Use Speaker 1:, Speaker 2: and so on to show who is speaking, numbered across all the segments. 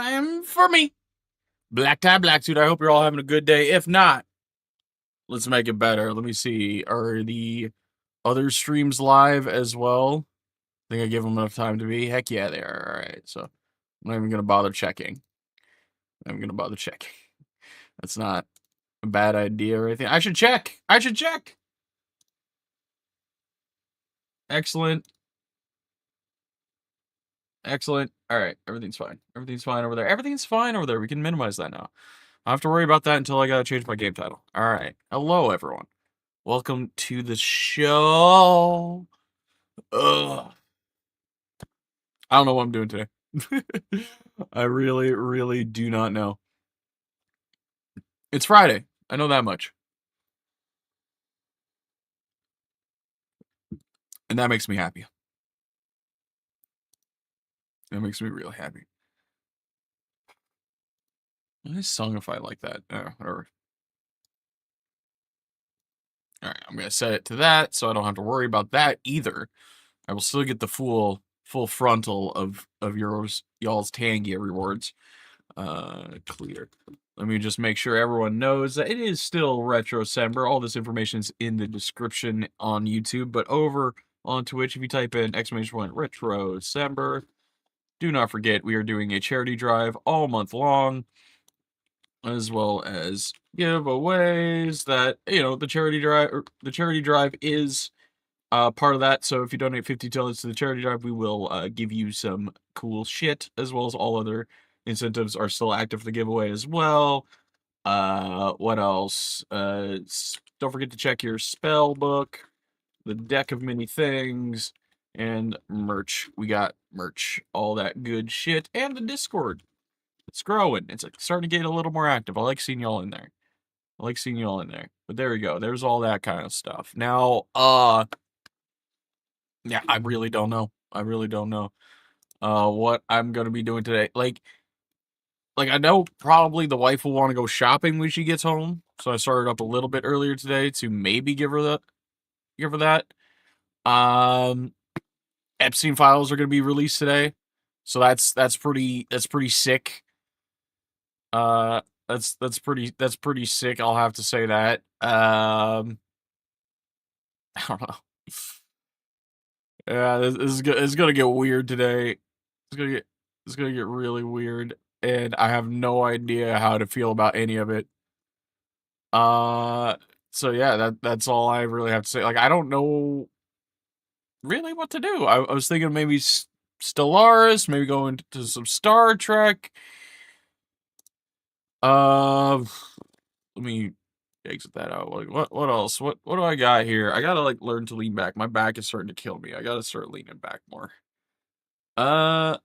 Speaker 1: time for me. Black tie, black suit. I hope you're all having a good day. If not, let's make it better. Let me see. Are the other streams live as well? I think I gave them enough time to be. Heck yeah, they are. All right. So I'm not even going to bother checking. I'm going to bother checking. That's not a bad idea or anything. I should check. I should check. Excellent. Excellent. All right. Everything's fine. Everything's fine over there. Everything's fine over there. We can minimize that now. I don't have to worry about that until I gotta change my game title. All right. Hello, everyone. Welcome to the show. Ugh. I don't know what I'm doing today. I really, really do not know. It's Friday. I know that much. And that makes me happy. That makes me real happy. Nice song if I like that. Whatever. All right, I'm gonna set it to that so I don't have to worry about that either. I will still get the full frontal of y'all's Tangia rewards. Clear. Let me just make sure everyone knows that it is still RetroCember. All this information is in the description on YouTube, but over on Twitch, if you type in !RetroCember, do not forget we are doing a charity drive all month long, as well as giveaways. That the charity drive is part of that. So if you donate $50 to the charity drive, we will give you some cool shit, as well as all other incentives are still active for the giveaway as well. What else? Don't forget to check your spell book, the deck of many things, and merch. We got merch, all that good shit, and the Discord. It's growing. It's like starting to get a little more active. I like seeing y'all in there. But there we go. There's all that kind of stuff. Now, yeah, I really don't know. What I'm gonna be doing today. Like I know probably the wife will want to go shopping when she gets home. So I started up a little bit earlier today to maybe give her that. Um Epstein files are gonna be released today. So that's pretty sick. Uh that's pretty sick, I'll have to say that. I don't know. Yeah, it's gonna get weird today. It's gonna get really weird, and I have no idea how to feel about any of it. Uh, so yeah, that's all I really have to say. Like, I don't know really what to do. I was thinking maybe Stellaris, maybe going to some Star Trek. Uh, let me exit that out. Like, what else? What do I got here? I gotta like learn to lean back. My back is starting to kill me. I gotta start leaning back more. Uh,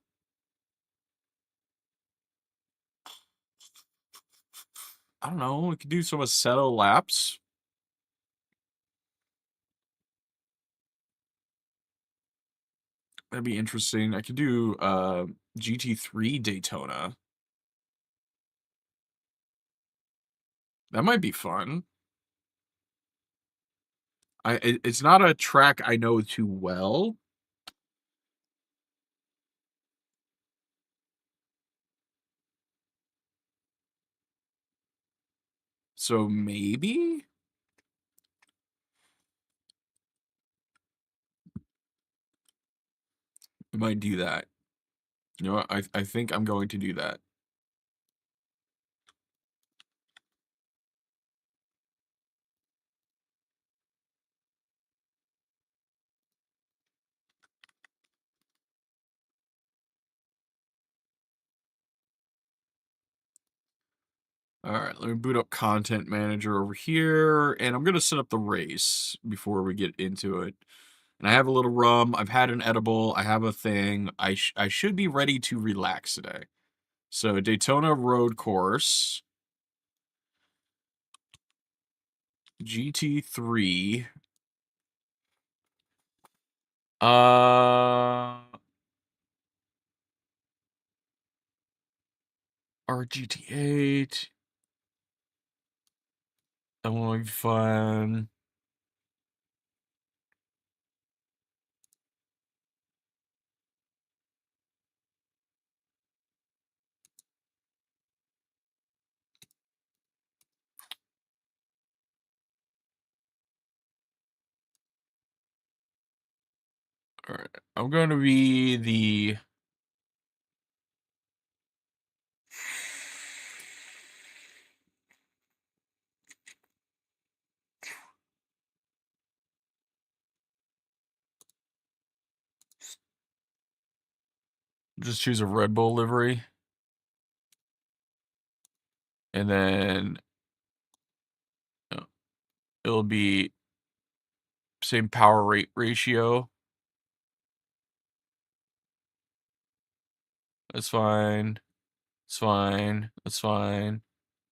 Speaker 1: I don't know. We could do some Assetto laps. That'd be interesting. I could do GT3 Daytona. That might be fun. It's not a track I know too well. So maybe I might do that. You know what? I think I'm going to do that. All right, let me boot up Content Manager over here, and I'm gonna set up the race before we get into it. And I have a little rum. I've had an edible. I have a thing. I should be ready to relax today. So Daytona Road Course, GT3. RGT8. That one will be fun. Alright. I'm going to be the... Just choose a Red Bull livery. And then it'll be same power rate ratio. That's fine. It's fine. That's fine.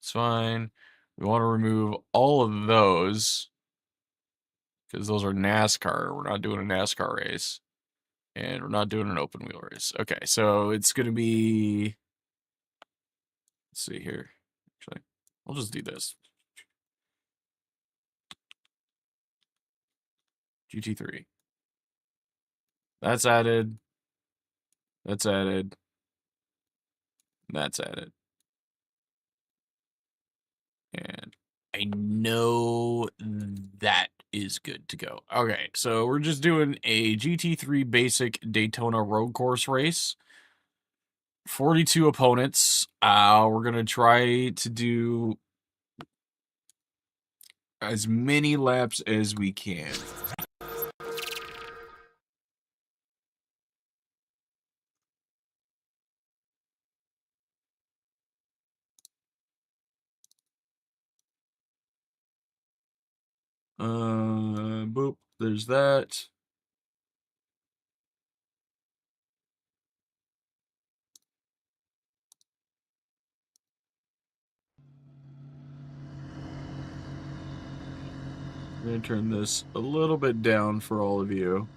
Speaker 1: It's fine. We want to remove all of those because those are NASCAR. We're not doing a NASCAR race. And we're not doing an open wheel race. Okay, so it's going to be... Let's see here. Actually, I'll just do this. GT3. That's added. That's added. That's added. And I know that is good to go. Okay, so we're just doing a GT3 basic Daytona road course race. 42 opponents. We're going to try to do as many laps as we can. Boop, there's that. I'm going to turn this a little bit down for all of you.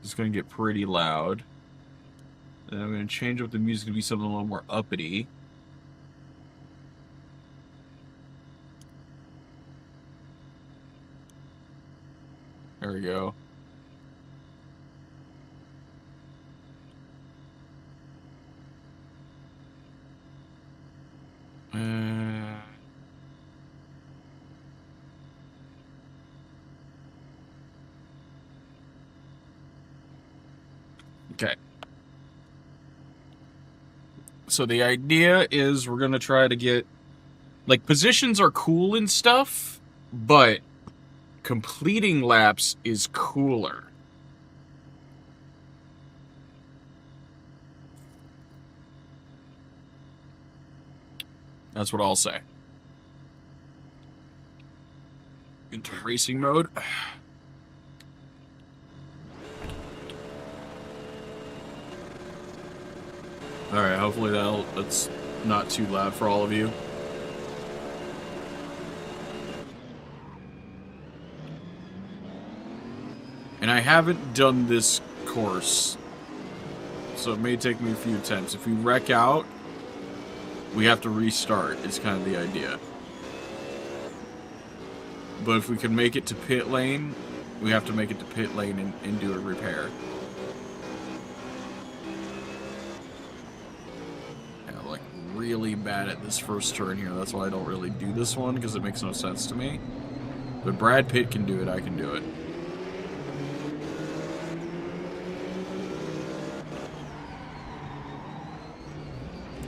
Speaker 1: It's going to get pretty loud. And I'm going to change up the music to be something a little more uppity. There we go. Okay. So the idea is we're going to try to get... Like, positions are cool and stuff, but completing laps is cooler. That's what I'll say. Into racing mode. Alright, hopefully that's not too loud for all of you. And I haven't done this course, so it may take me a few attempts. If we wreck out, we have to restart, is kind of the idea. But if we can make it to pit lane, we have to make it to pit lane and do a repair. Yeah, like, really bad at this first turn here. That's why I don't really do this one, because it makes no sense to me. But Brad Pitt can do it, I can do it.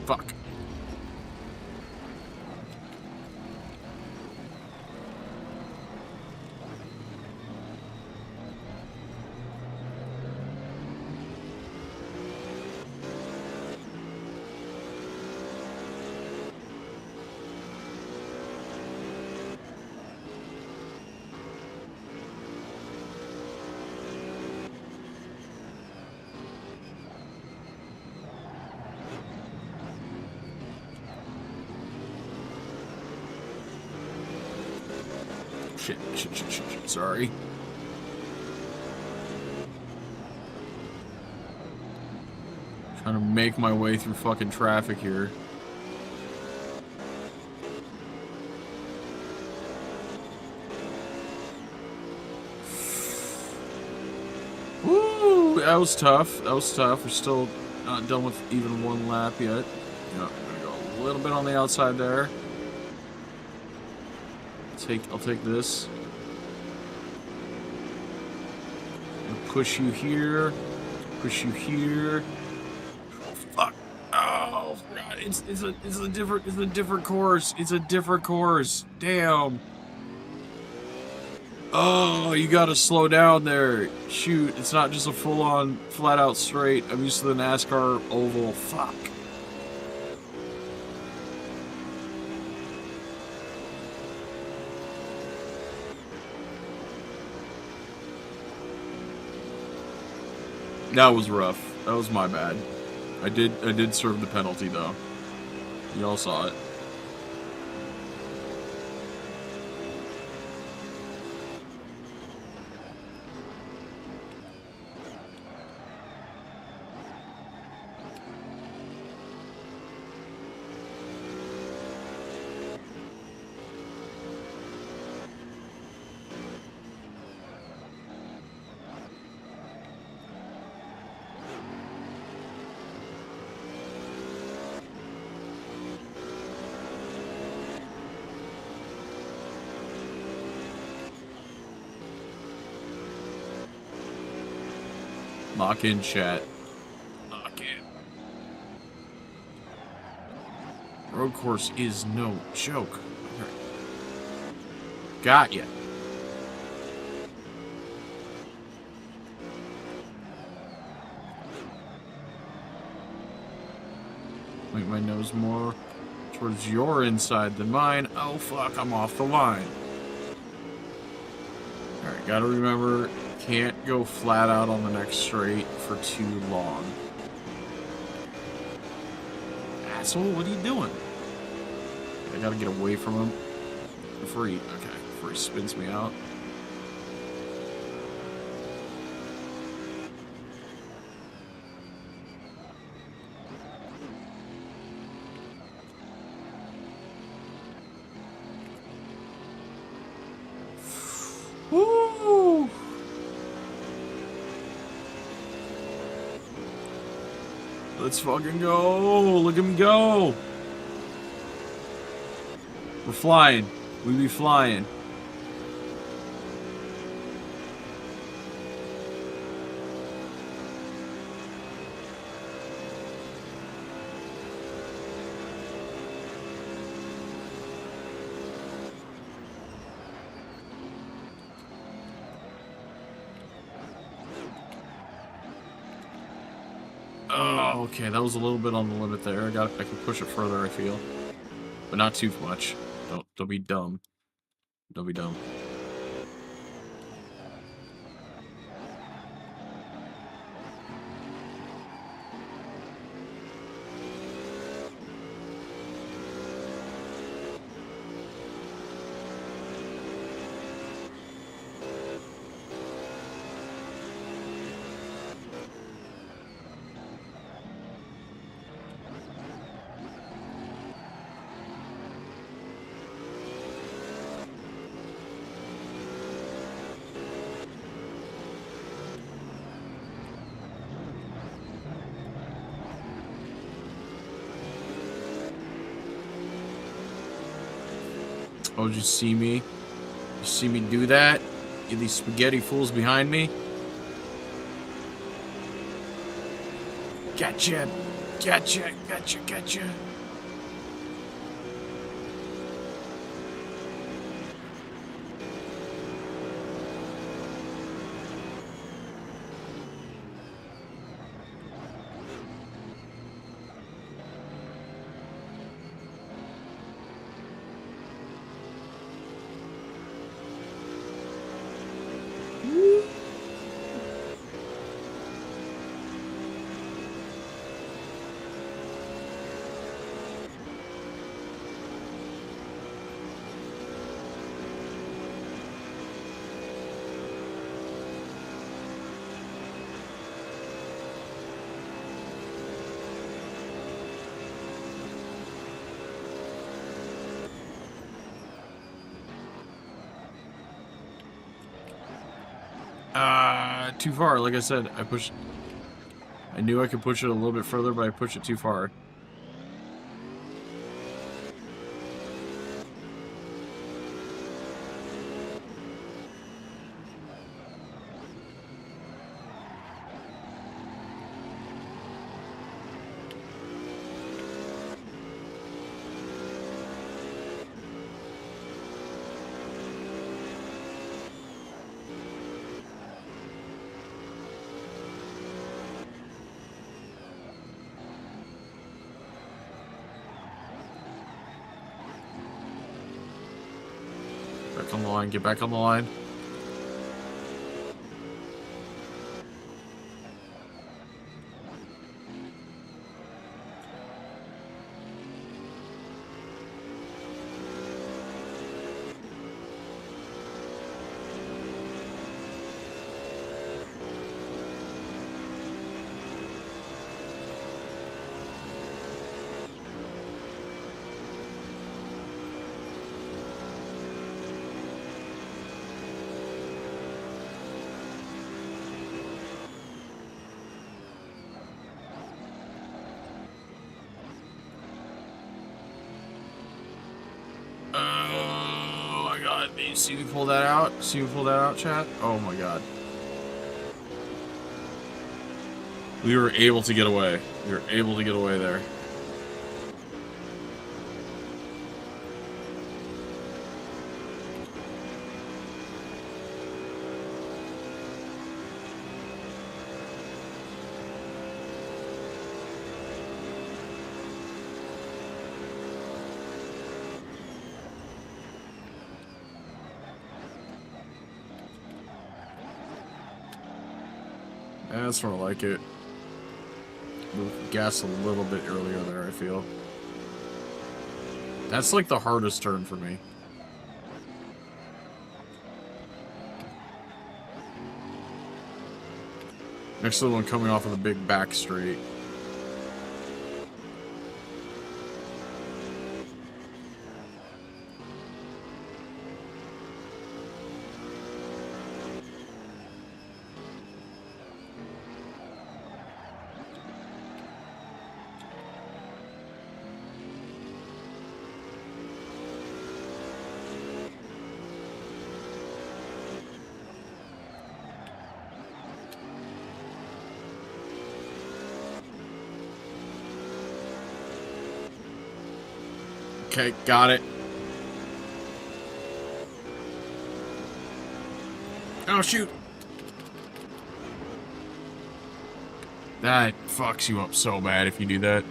Speaker 1: Fuck. Shit, sorry. Trying to make my way through fucking traffic here. Woo! That was tough. That was tough. We're still not done with even one lap yet. Yeah, I'm gonna go a little bit on the outside there. I'll take this. push you here. Push you here. Fuck. Oh, God. It's a different course. It's a different course. Damn. Oh, you gotta slow down there. Shoot, it's not just a full-on, flat-out straight. I'm used to the NASCAR oval. Fuck. That was rough. That was my bad. I did serve the penalty though. You all saw it. Lock in, chat. Lock in. Road course is no joke. Okay. Got ya. Point my nose more towards your inside than mine. Oh fuck, I'm off the line. Alright, gotta remember, can't go flat out on the next straight for too long. Asshole, what are you doing? I gotta get away from him before he spins me out. Woo! Let's fucking go! Look at him go! We're flying. We be flying. Oh, okay, that was a little bit on the limit there. I can push it further, I feel. But not too much. Don't be dumb. Don't be dumb. Oh, did you see me? You see me do that? You these spaghetti fools behind me? Gotcha! Gotcha! Gotcha! Gotcha! Too far. Like I said, I knew I could push it a little bit further, but I pushed it too far. back on the line. Get back on the line. Oh my god, you see me pull that out? See me pull that out, chat? Oh my god. We were able to get away. We were able to get away there. That's more like it. Move gas a little bit earlier there, I feel. That's like the hardest turn for me. Next to the one coming off of the big back straight. Okay, got it. Oh, shoot. That fucks you up so bad if you do that.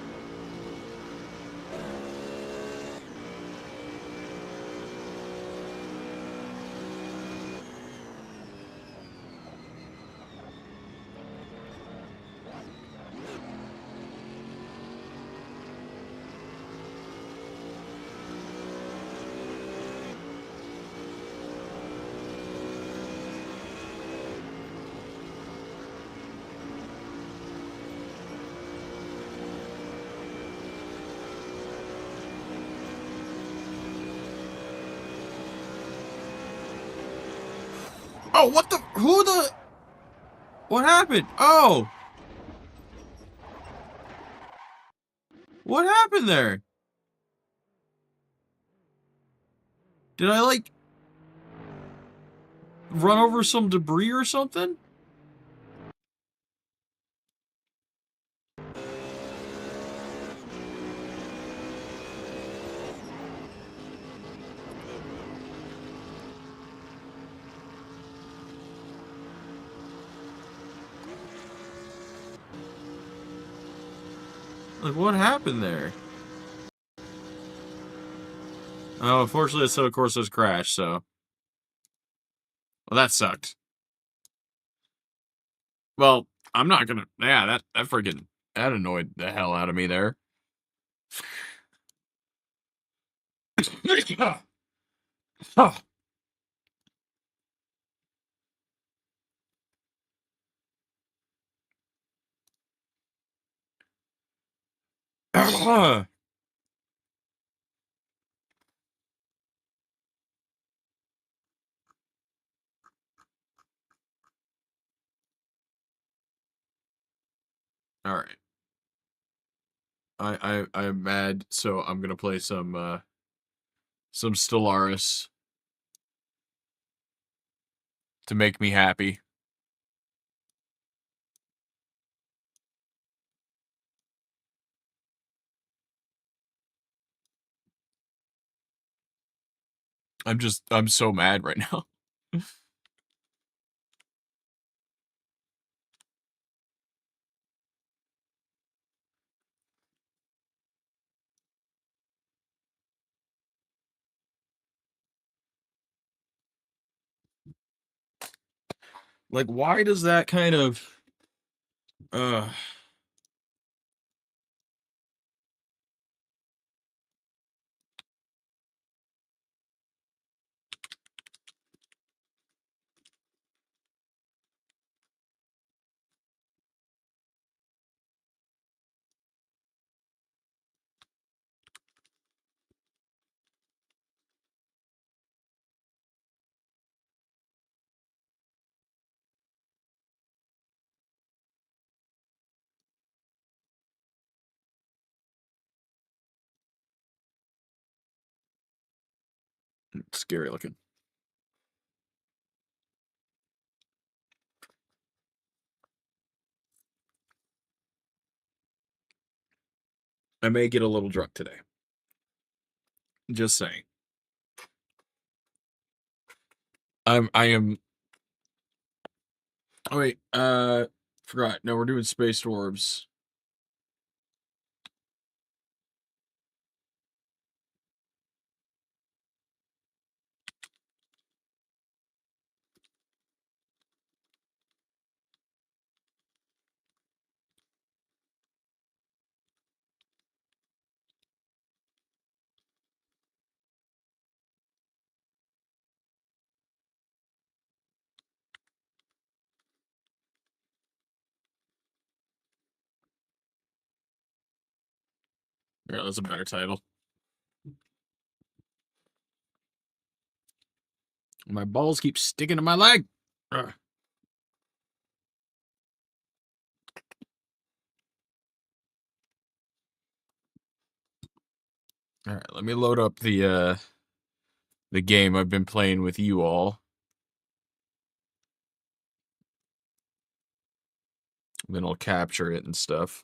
Speaker 1: Oh, what the? Who the? What happened? Oh! What happened there? Did I, like, run over some debris or something? Like, what happened there? Oh, unfortunately, so of course there's crash, so. Well, that sucked. Well, I'm not gonna. Yeah, that freaking. That annoyed the hell out of me there. All right. I'm mad, so I'm gonna play some Stellaris to make me happy. I'm so mad right now. Like, why does that kind of... Uh, scary looking. I may get a little drunk today. Just saying. I am... Oh, wait, forgot. No, we're doing Space Orbs. Yeah, that's a better title. My balls keep sticking to my leg. Ugh. All right, let me load up the game I've been playing with you all. Then I'll capture it and stuff.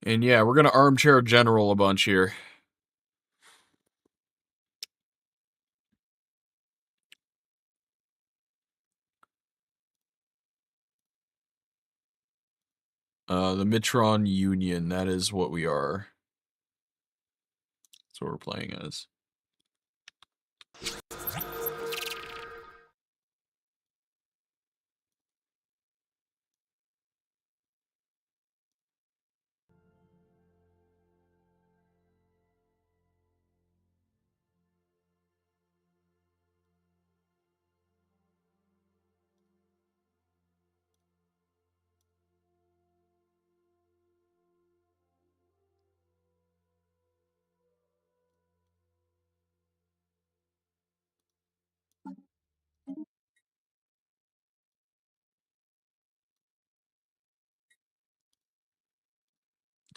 Speaker 1: And yeah, we're gonna armchair general a bunch here. The Mitron Union, that is what we are. That's what we're playing as.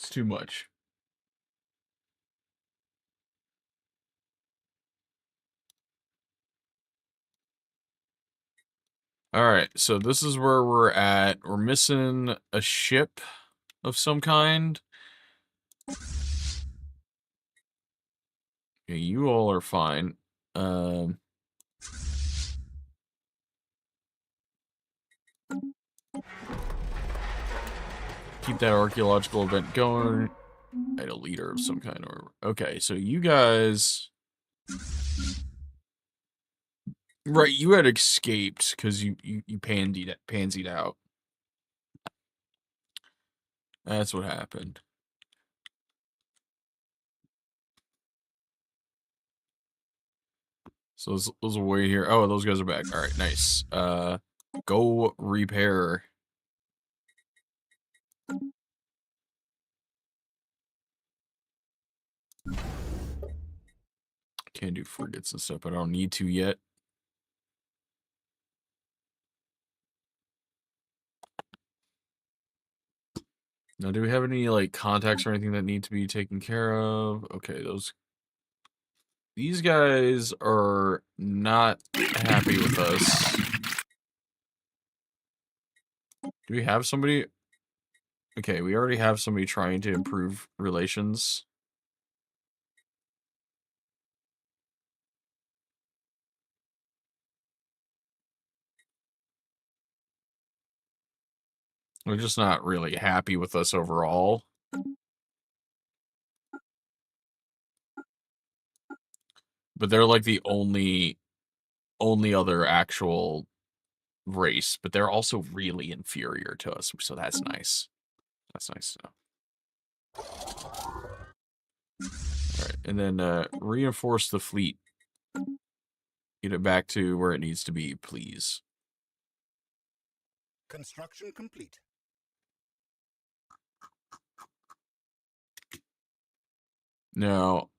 Speaker 1: It's too much. Alright, so this is where we're at. We're missing a ship of some kind. Okay, you all are fine. Keep that archaeological event going. I had a leader of some kind. Okay, so you guys... Right, you had escaped because you pansied out. That's what happened. So those are way here. Oh, those guys are back. All right, nice. Go repair. Can't do frigates and stuff, but I don't need to yet. Now, do we have any, like, contacts or anything that need to be taken care of? Okay, these guys are not happy with us. Do we have somebody? Okay, we already have somebody trying to improve relations. They're just not really happy with us overall. But they're like the only other actual race, but they're also really inferior to us, so that's nice. That's nice to know. Alright, and then reinforce the fleet. Get it back to where it needs to be, please.
Speaker 2: Construction complete.
Speaker 1: Now,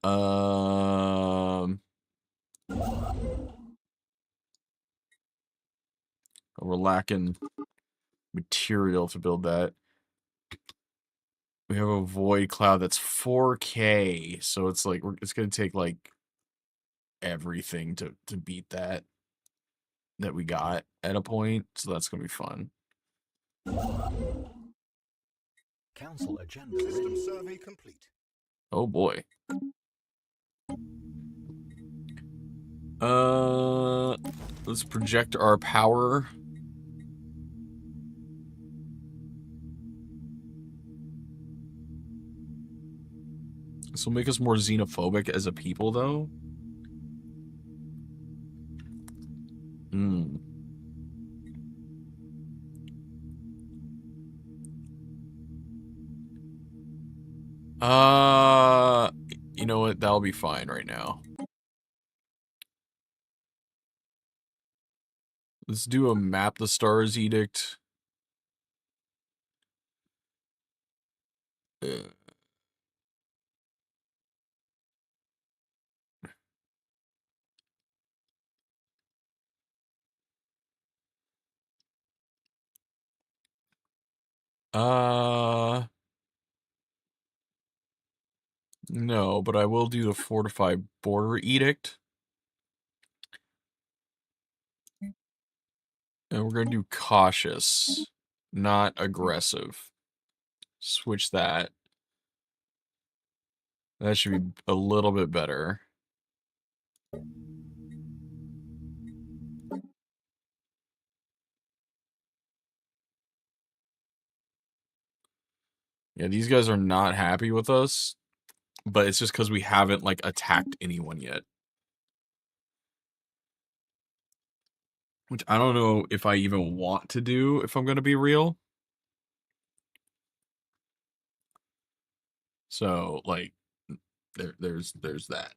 Speaker 1: we're lacking material to build that. We have a void cloud that's 4K, so it's like it's gonna take like everything to beat that we got at a point. So that's gonna be fun.
Speaker 2: Council agenda. System survey complete.
Speaker 1: Oh boy. Let's project our power. This will make us more xenophobic as a people, though. Hmm. You know what? That'll be fine right now. Let's do a map the stars edict. No, but I will do the fortified border edict. And we're gonna do cautious, not aggressive. Switch that. That should be a little bit better. Yeah, these guys are not happy with us, but it's just because we haven't, like, attacked anyone yet. Which I don't know if I even want to do, if I'm gonna be real. So, like, there's that.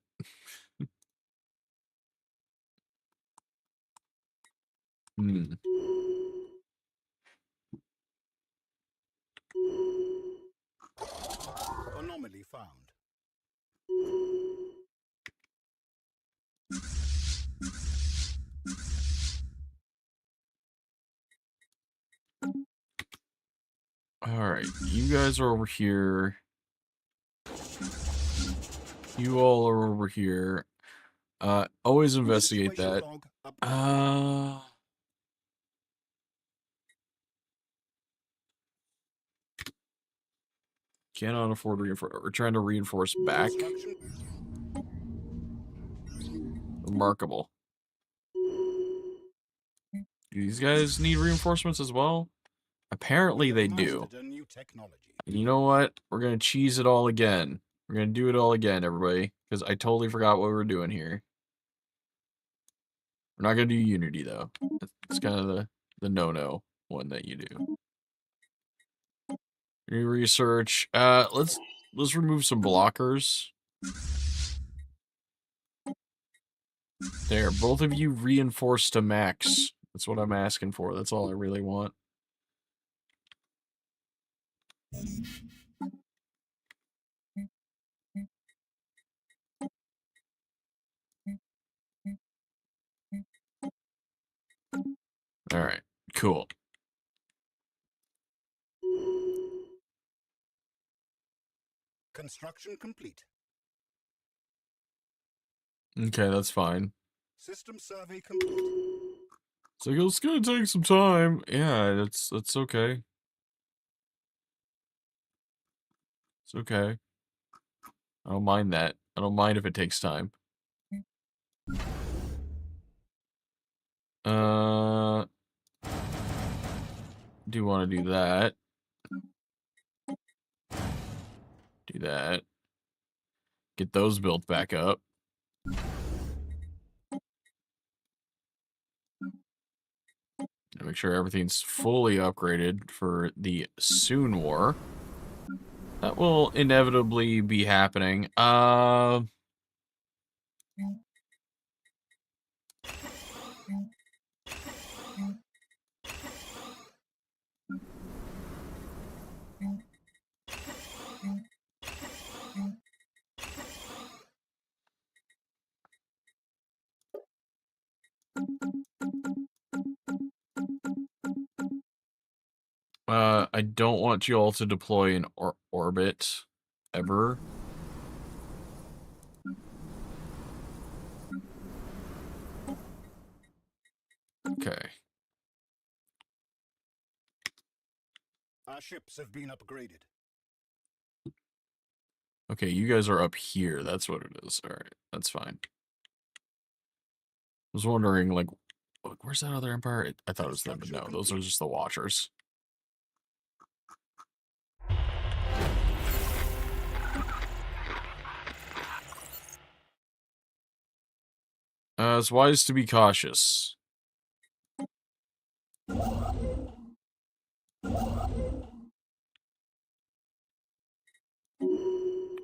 Speaker 1: Hmm.
Speaker 2: Anomaly found.
Speaker 1: Alright, you guys are over here. You all are over here. Always investigate that. Cannot afford reinforce. We're trying to reinforce back. Remarkable. Do these guys need reinforcements as well? Apparently they do. And you know what? We're gonna cheese it all again. We're gonna do it all again, everybody. Because I totally forgot what we were doing here. We're not gonna do Unity, though. It's kind of the no-no one that you do. Research. Let's remove some blockers. There, both of you reinforce to max. That's what I'm asking for. That's all I really want. Alright, cool.
Speaker 2: Construction complete.
Speaker 1: Okay, that's fine.
Speaker 2: System survey complete.
Speaker 1: It's like, it's gonna take some time. Yeah, that's okay. It's okay. I don't mind that. I don't mind if it takes time. Do want to do that. Do that. Get those built back up. There we make sure everything's fully upgraded for the Soon War. That will inevitably be happening. I don't want you all to deploy in orbit ever. Okay.
Speaker 2: Our ships have been upgraded.
Speaker 1: Okay, you guys are up here. That's what it is. All right, that's fine. I was wondering, like, where's that other empire? I thought it was them, but no, those are just the Watchers. It's wise to be cautious.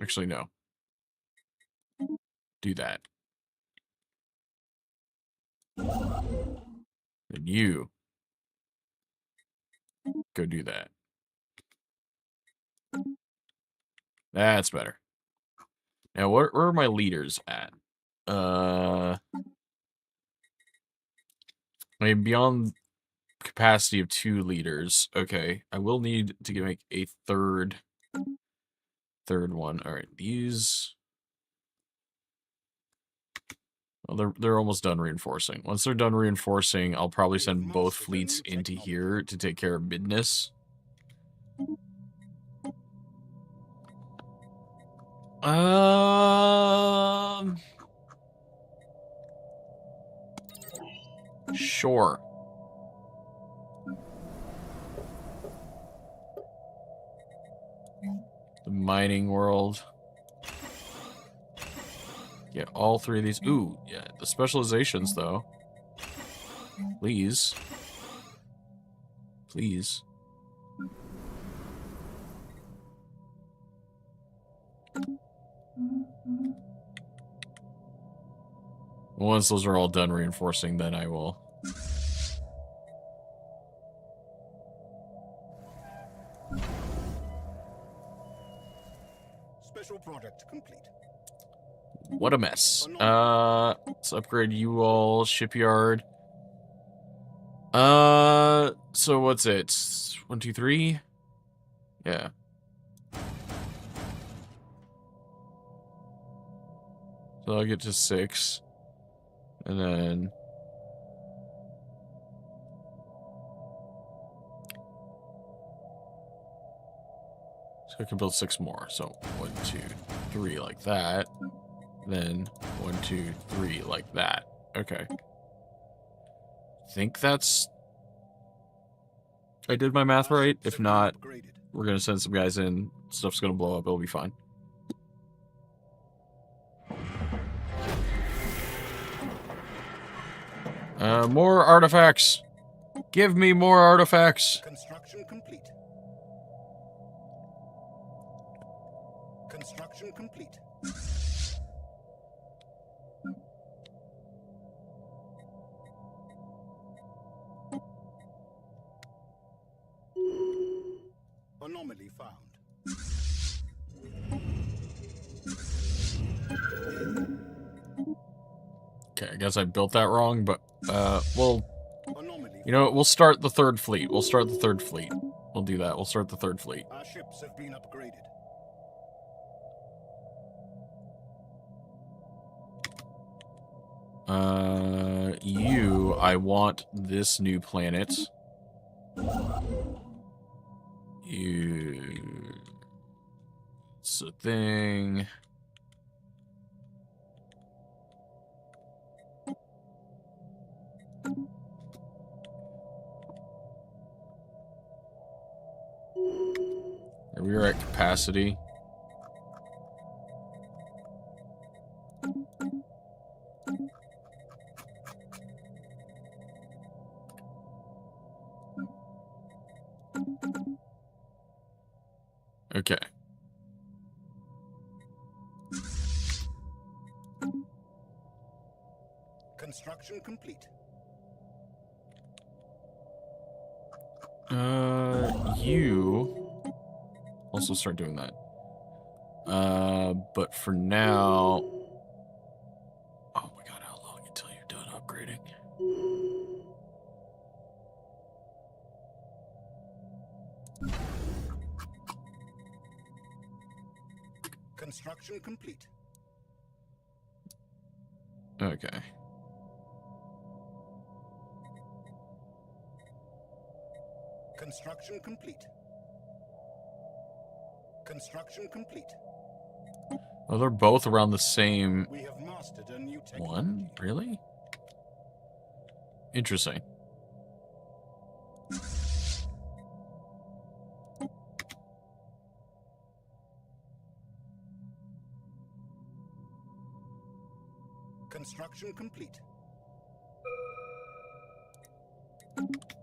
Speaker 1: Actually, no. Do that. And you go do that. That's better. Now, where are my leaders at? I mean, beyond capacity of 2 leaders. Okay, I will need to make a third one. All right, these. Well, they're almost done reinforcing. Once they're done reinforcing, I'll probably send both fleets into here to take care of business. Sure. The mining world. Get all 3 of these. Ooh, yeah, the specializations, though. Please. Please. Once those are all done reinforcing, then I will.
Speaker 2: Special project complete.
Speaker 1: What a mess. Let's upgrade you all. Shipyard. So what's it? 1, 2, 3? Yeah. So I'll get to 6. And then... So I can build 6 more. So 1, 2, 3 like that. Then 1, 2, 3 like that. Okay. I think that's... I did my math right. If not, we're gonna send some guys in. Stuff's gonna blow up. It'll be fine. More artifacts. Give me more artifacts.
Speaker 2: Construction complete. Construction complete. Anomaly found.
Speaker 1: Okay, I guess I built that wrong, but, well, you know what, we'll start the 3rd fleet. We'll start the 3rd fleet. We'll do that. We'll start the 3rd fleet.
Speaker 2: Our ships have been upgraded.
Speaker 1: I want this new planet. It's a thing. We are at capacity. Okay.
Speaker 2: Construction complete.
Speaker 1: You also start doing that. But for now... Oh my god, how long until you're done upgrading?
Speaker 2: Construction complete.
Speaker 1: Okay.
Speaker 2: Construction complete. Construction complete.
Speaker 1: Oh, they're both around the same
Speaker 2: We have mastered a new technology.
Speaker 1: one? Really? Interesting.
Speaker 2: Construction complete.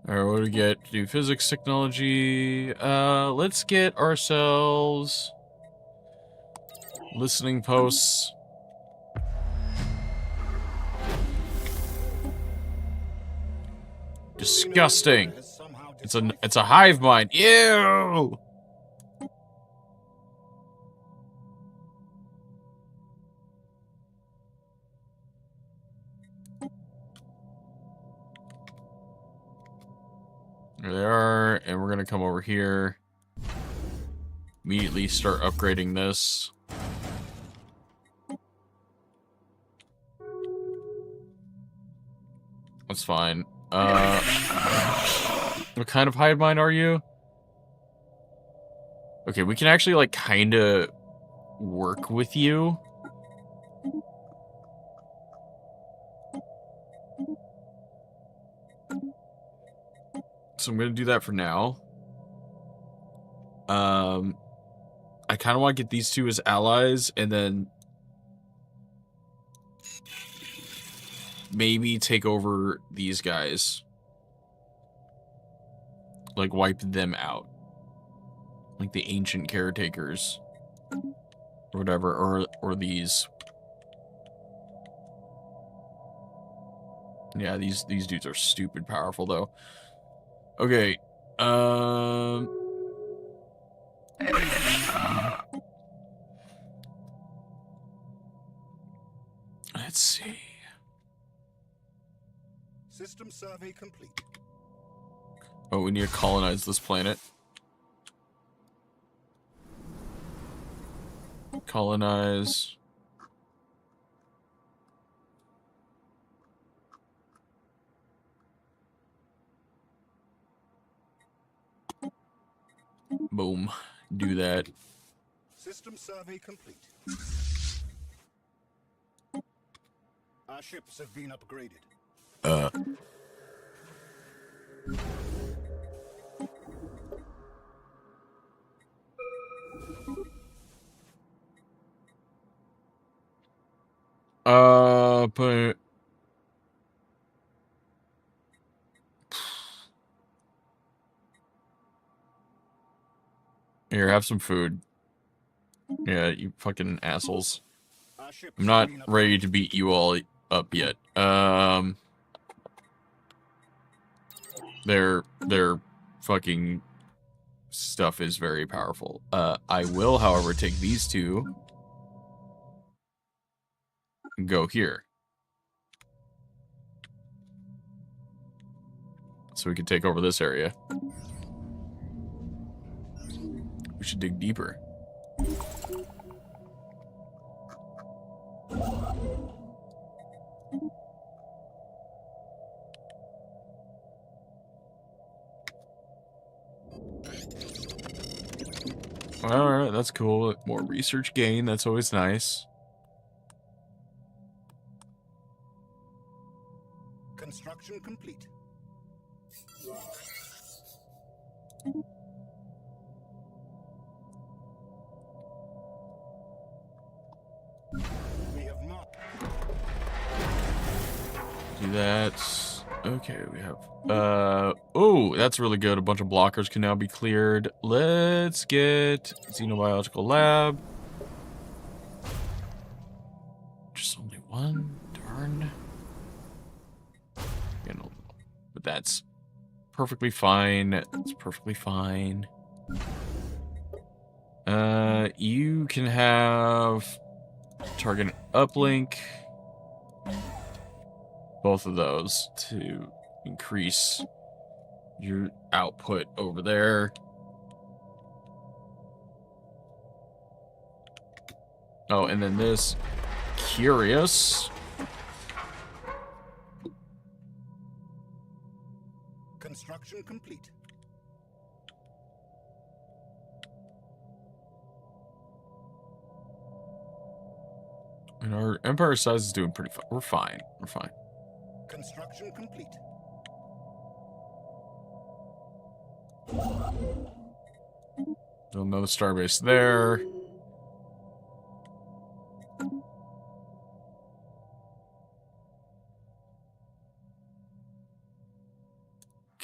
Speaker 1: Alright, what do we get? Do physics technology. Let's get ourselves listening posts. Disgusting. It's a hive mind. Ew. There they are, and we're gonna come over here. Immediately start upgrading this. That's fine. What kind of hive mind are you? Okay, we can actually, like, kinda work with you. So I'm gonna do that for now. I kind of want to get these two as allies, and then maybe take over these guys. Like, wipe them out. Like the ancient caretakers. Or whatever, or these. Yeah, these dudes are stupid powerful, though. Okay, let's see.
Speaker 2: System survey complete.
Speaker 1: Oh, we need to colonize this planet. Colonize. Boom. Do that.
Speaker 2: System survey complete. Our ships have been upgraded.
Speaker 1: But here, have some food. Yeah, you fucking assholes. I'm not ready to beat you all up yet. Their fucking stuff is very powerful. I will, however, take these two and go here. So we can take over this area. We should dig deeper. Alright, that's cool. More research gain, that's always nice.
Speaker 2: Construction complete. We have marked.
Speaker 1: Do that. Okay, we have oh, that's really good. A bunch of blockers can now be cleared. Let's get Xenobiological Lab. Just only one? Darn. You know, but that's perfectly fine. That's perfectly fine. You can have target uplink. Both of those to increase your output over there. Oh, and then this. Curious.
Speaker 2: Construction complete.
Speaker 1: And our empire size is doing pretty fine. We're fine. We're fine.
Speaker 2: Construction complete.
Speaker 1: Another starbase there.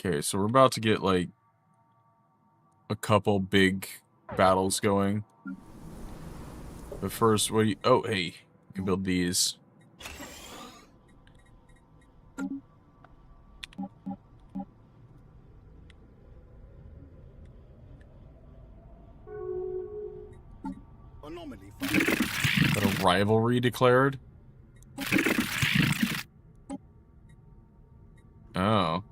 Speaker 1: Okay, so we're about to get, like, a couple big battles going. But first, what do you... Oh, hey. You can build these.
Speaker 2: Anomaly.
Speaker 1: Got a rivalry declared? Oh.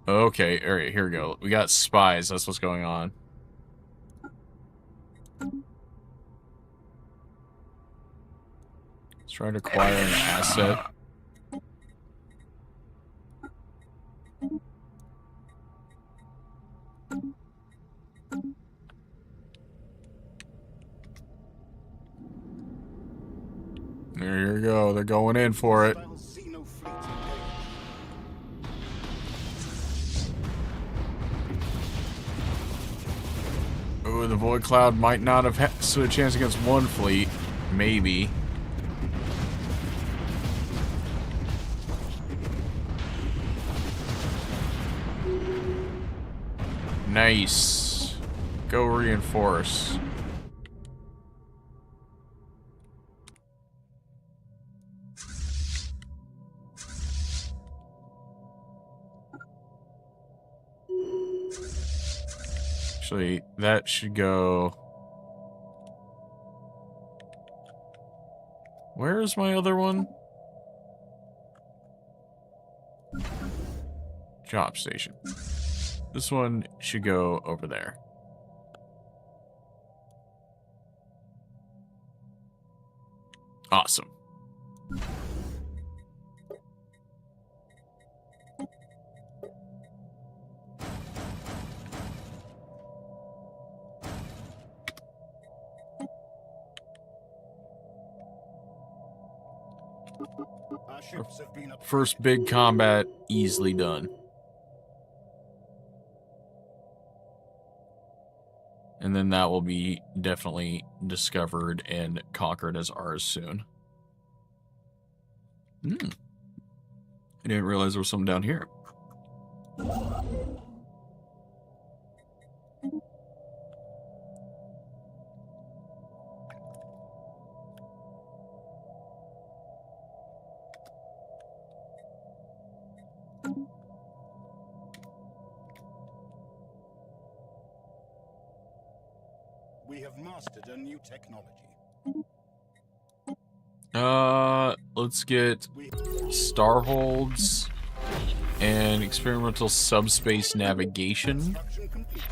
Speaker 1: Okay, alright, here we go. We got spies, that's what's going on. Let's try to acquire an asset. There you go, they're going in for it. Ooh, the Void Cloud might not have stood a chance against one fleet. Maybe. Nice. Go reinforce. Actually, that should go... Where is my other one? Job station. This one should go over there. Awesome.
Speaker 2: Our ships have been up.
Speaker 1: First big combat easily done. And then that will be definitely discovered and conquered as ours soon. I didn't realize there was something down here.
Speaker 2: We have mastered a new technology.
Speaker 1: Let's get starholds and experimental subspace navigation.
Speaker 2: Construction complete.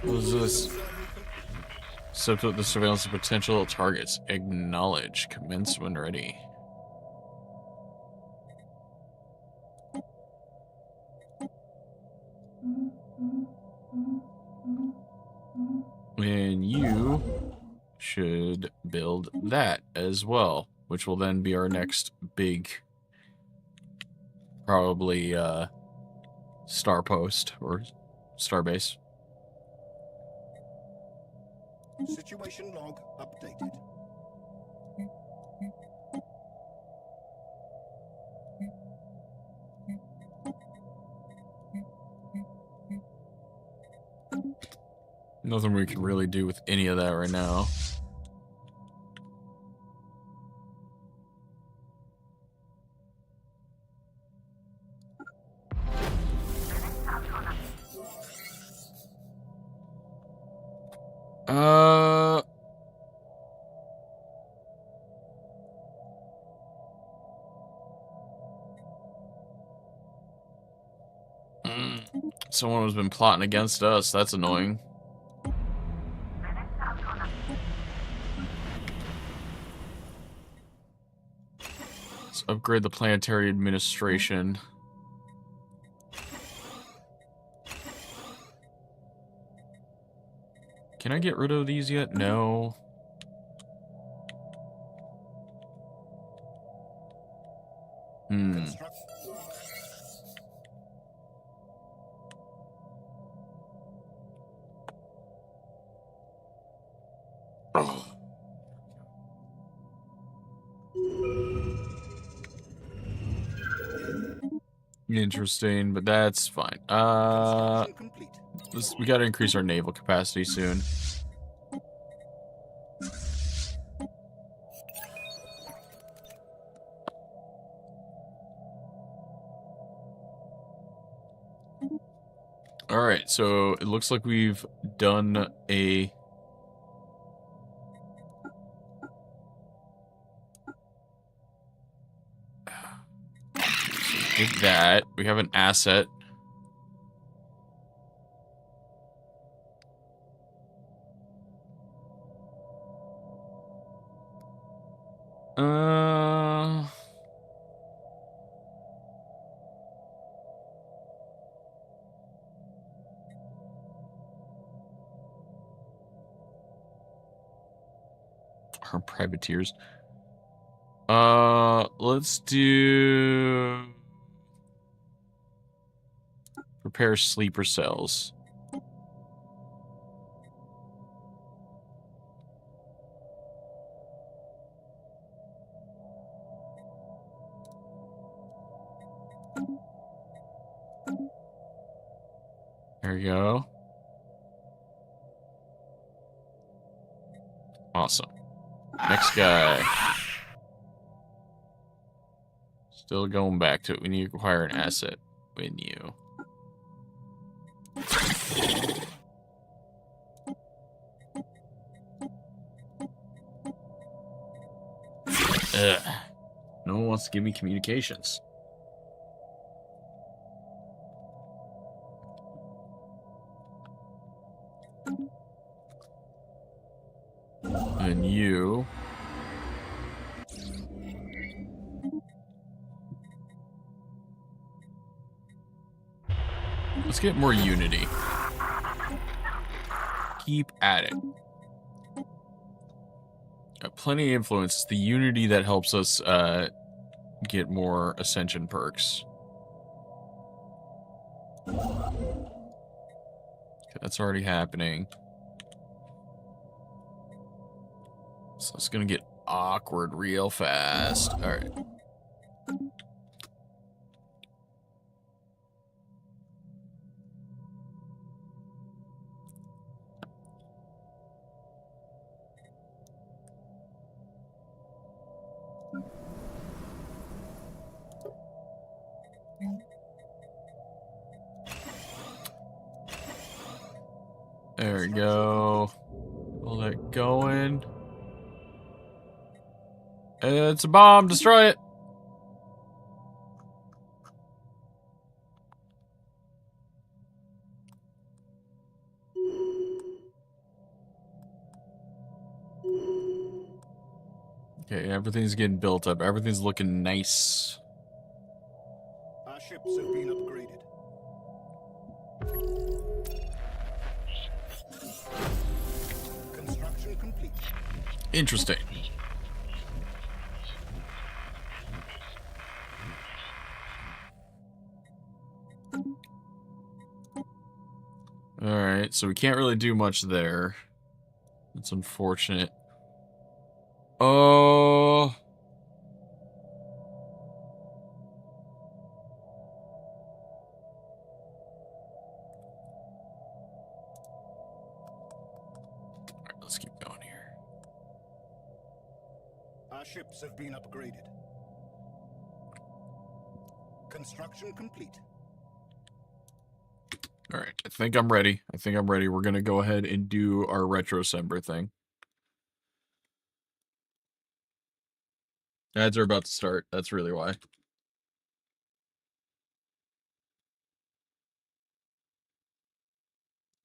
Speaker 1: What is this? Subject the surveillance of potential targets. Acknowledge. Commence when ready. And you should build that as well, which will then be our next big, probably, star post or starbase.
Speaker 2: Situation log updated.
Speaker 1: Nothing we can really do with any of that right now. Someone has been plotting against us. That's annoying. Let's upgrade the planetary administration. Can I get rid of these yet? No. Interesting, but that's fine. We gotta increase our naval capacity soon. Alright, so it looks like we've done a... Did that. We have an asset. Our privateers. Let's do... Prepare sleeper cells. There we go. Awesome. Next guy. Still going back to it. We need to acquire an asset. Menu. Ugh. No one wants to give me communications. And you... Let's get more unity. Keep at it. Got plenty of influence. It's the unity that helps us get more ascension perks. Okay, that's already happening. So it's gonna get awkward real fast. Alright. There we go. Pull that going. It's a bomb. Destroy it. Okay, everything's getting built up. Everything's looking nice.
Speaker 2: Our ships have been upgraded. Construction complete.
Speaker 1: Interesting. Alright, so we can't really do much there. That's unfortunate. Oh.
Speaker 2: ships have been upgraded. Construction complete.
Speaker 1: All right, I think I'm ready. We're gonna go ahead and do our RetroCember thing. Ads are about to start. That's really why.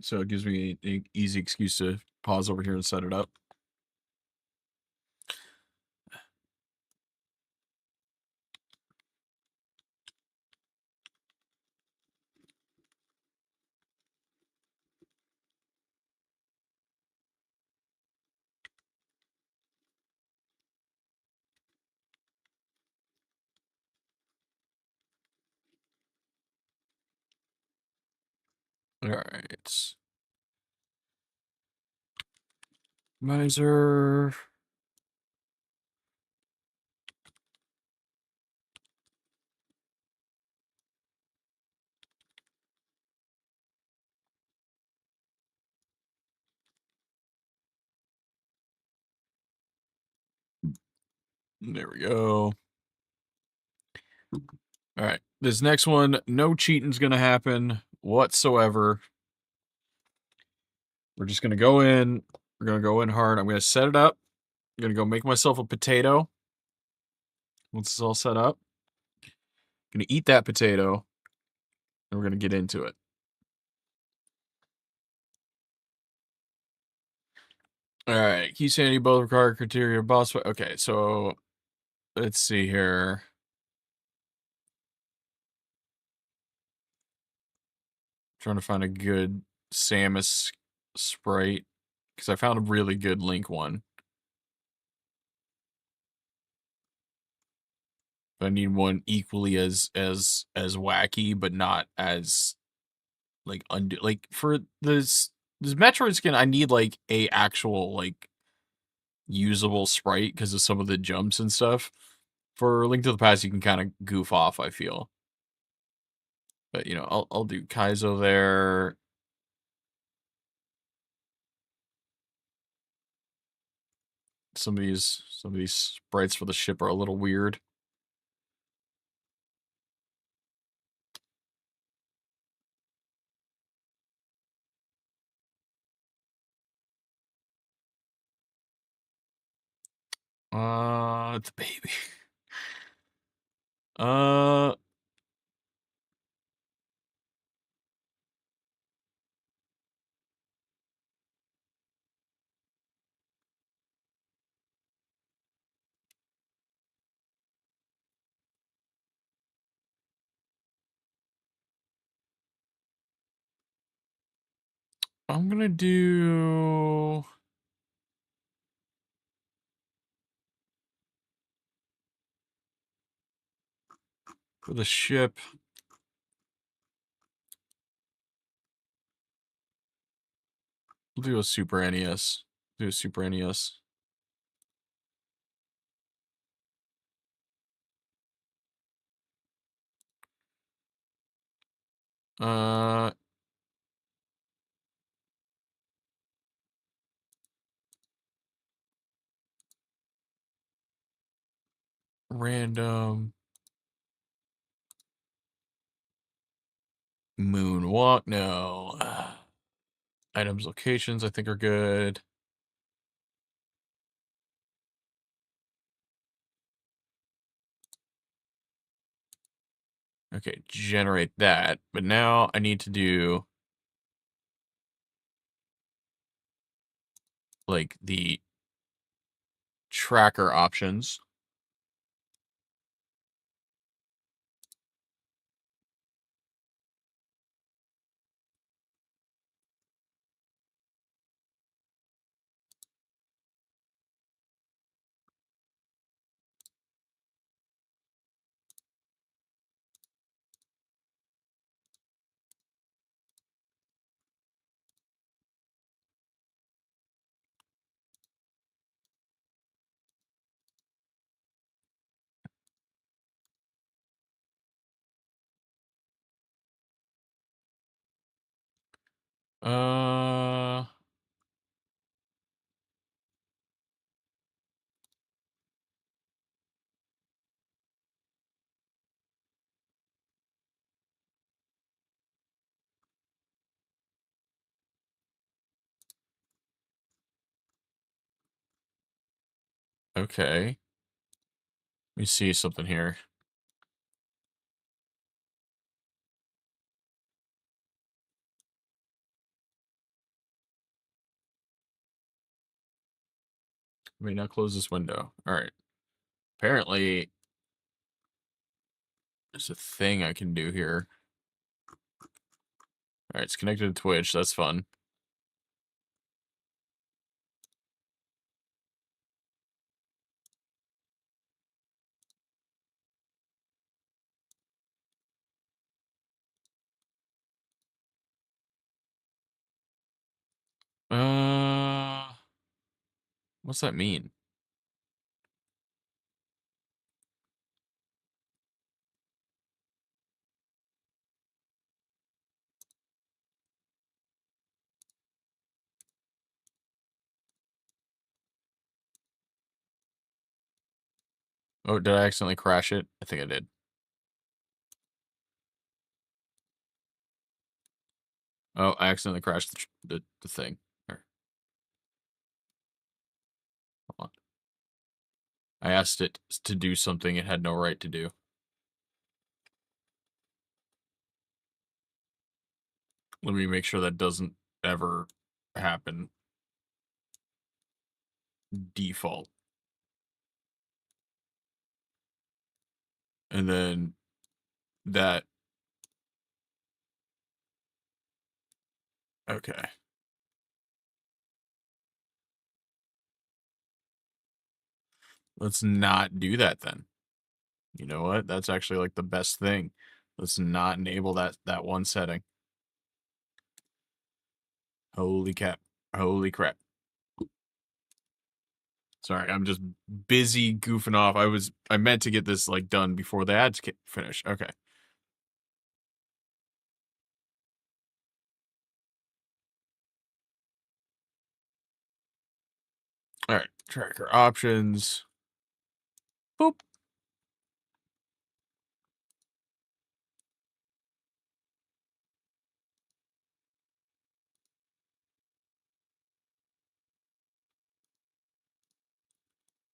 Speaker 1: So it gives me an easy excuse to pause over here and set it up. All right. Miser. There we go. All right. This next one, no cheating's going to happen whatsoever. We're just going to go in. We're going to go in hard. I'm going to set it up. I'm going to go make myself a potato. Once it's all set up, I'm going to eat that potato, and we're going to get into it. All right. Key sanity both require criteria boss fight. Okay, so let's see here. Trying to find a good Samus sprite because I found a really good Link one. But I need one equally as wacky, but not as like like for this Metroid skin. I need like a actual like usable sprite because of some of the jumps and stuff. For Link to the Past, you can kind of goof off, I feel. But you know, I'll do Kaizo there. Some of these sprites for the ship are a little weird. It's a baby. Uh, I'm gonna do. For the ship. We'll do a Super NES. Do a Super NES. Uh, Random moonwalk. No. Items, locations, I think are good. Okay, generate that. But now I need to do like the tracker options. Uh, Okay. Let me see something here. Let me now close this window. All right. Apparently, there's a thing I can do here. All right, it's connected to Twitch. That's fun. What's that mean? Oh, did I accidentally crash it? I think I did. Oh, I accidentally crashed the thing. Here. Hold on. I asked it to do something it had no right to do. Let me make sure that doesn't ever happen. Default. And then that. Okay. Let's not do that then. You know what? That's actually like the best thing. Let's not enable that one setting. Holy crap. Holy crap. Sorry, I'm just busy goofing off. I meant to get this like done before the ads finish. Okay. All right, tracker options. Boop.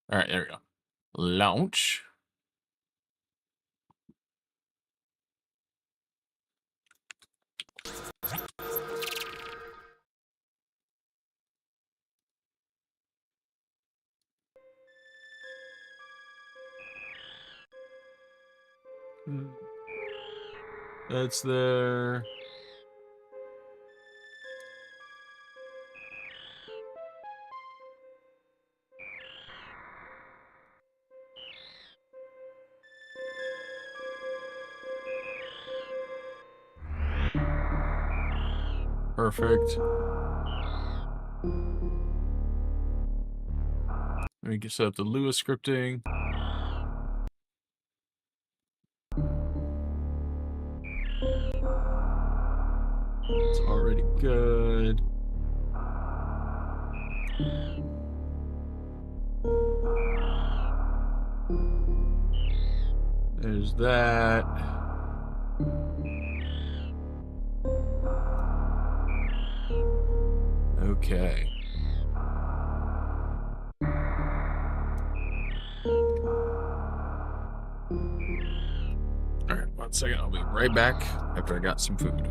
Speaker 1: All right, there we go. Launch. That's there. Perfect. We can set up the Lua scripting. It's already good. There's that. Okay. All right, 1 second. I'll be right back after I got some food.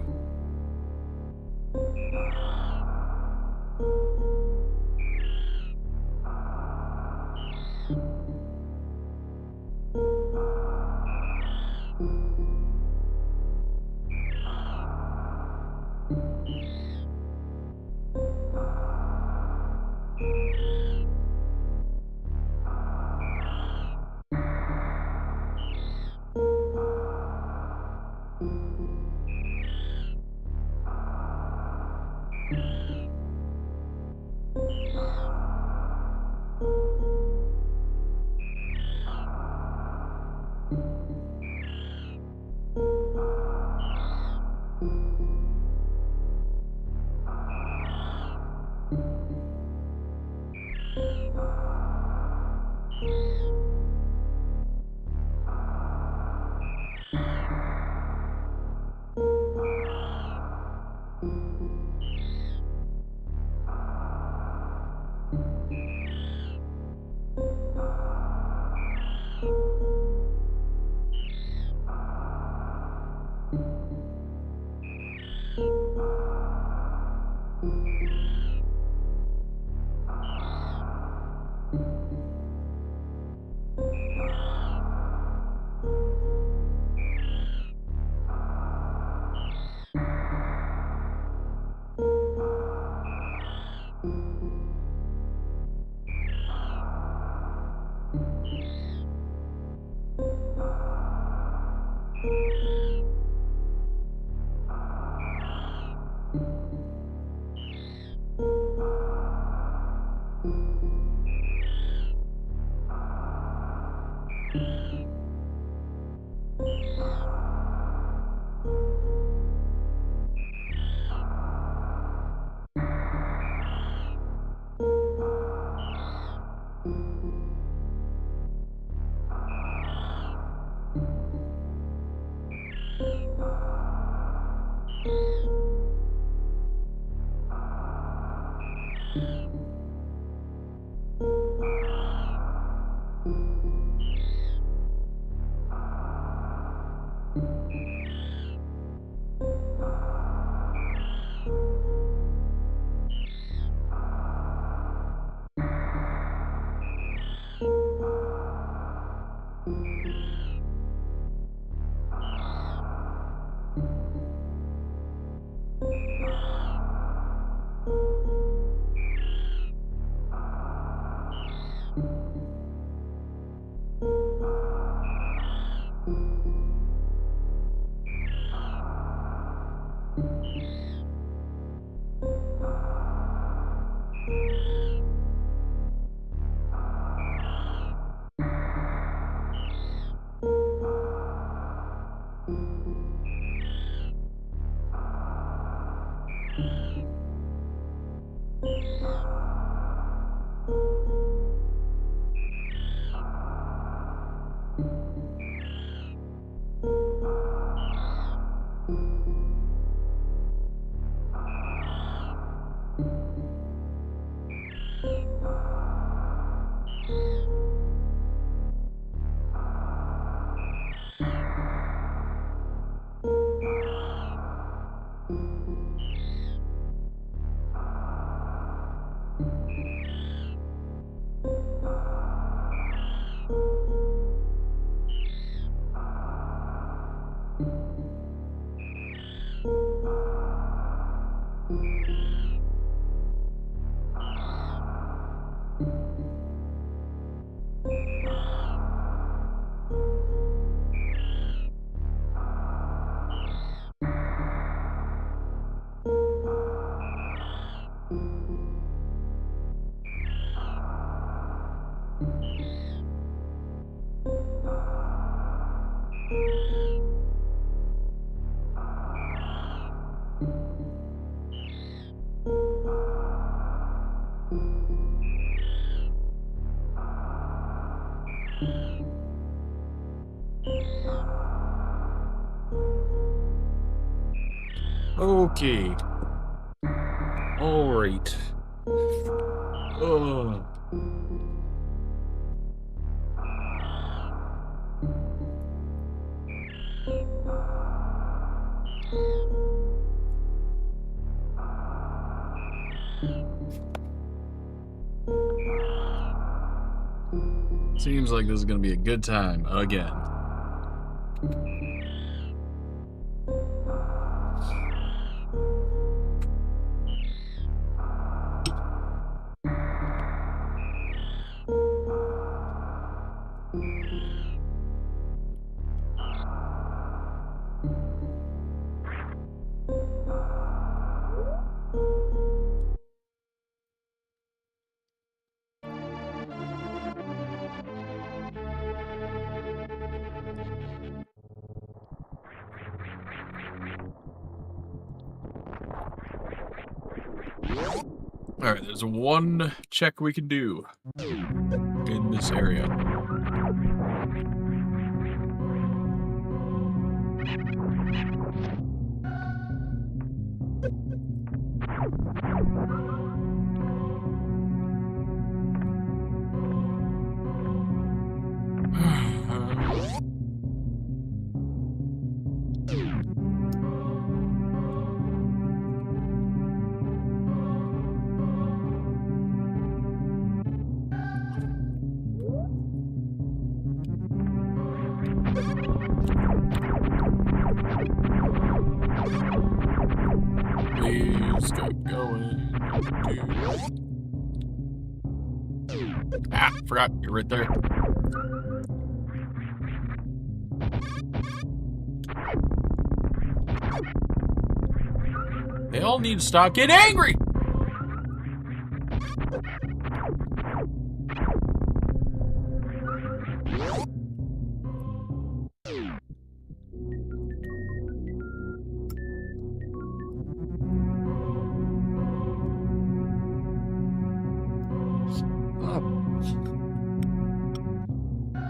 Speaker 1: Okay. All right. Oh. Seems like this is gonna be a good time again. Alright, there's one check we can do in this area. Please get going. Ah, forgot. You're right there. They all need to stop getting angry!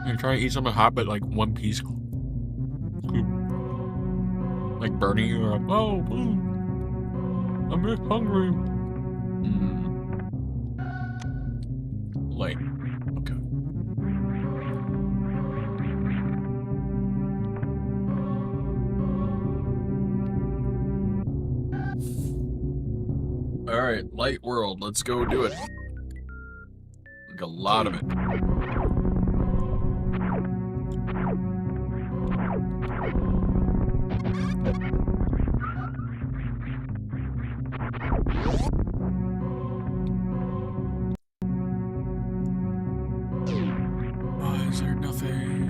Speaker 1: You're trying to eat something hot, but like one piece. Like burning you up. Oh, I'm just hungry. Like, okay. Alright, light world. Let's go do it. Like a lot of it. Why is there nothing?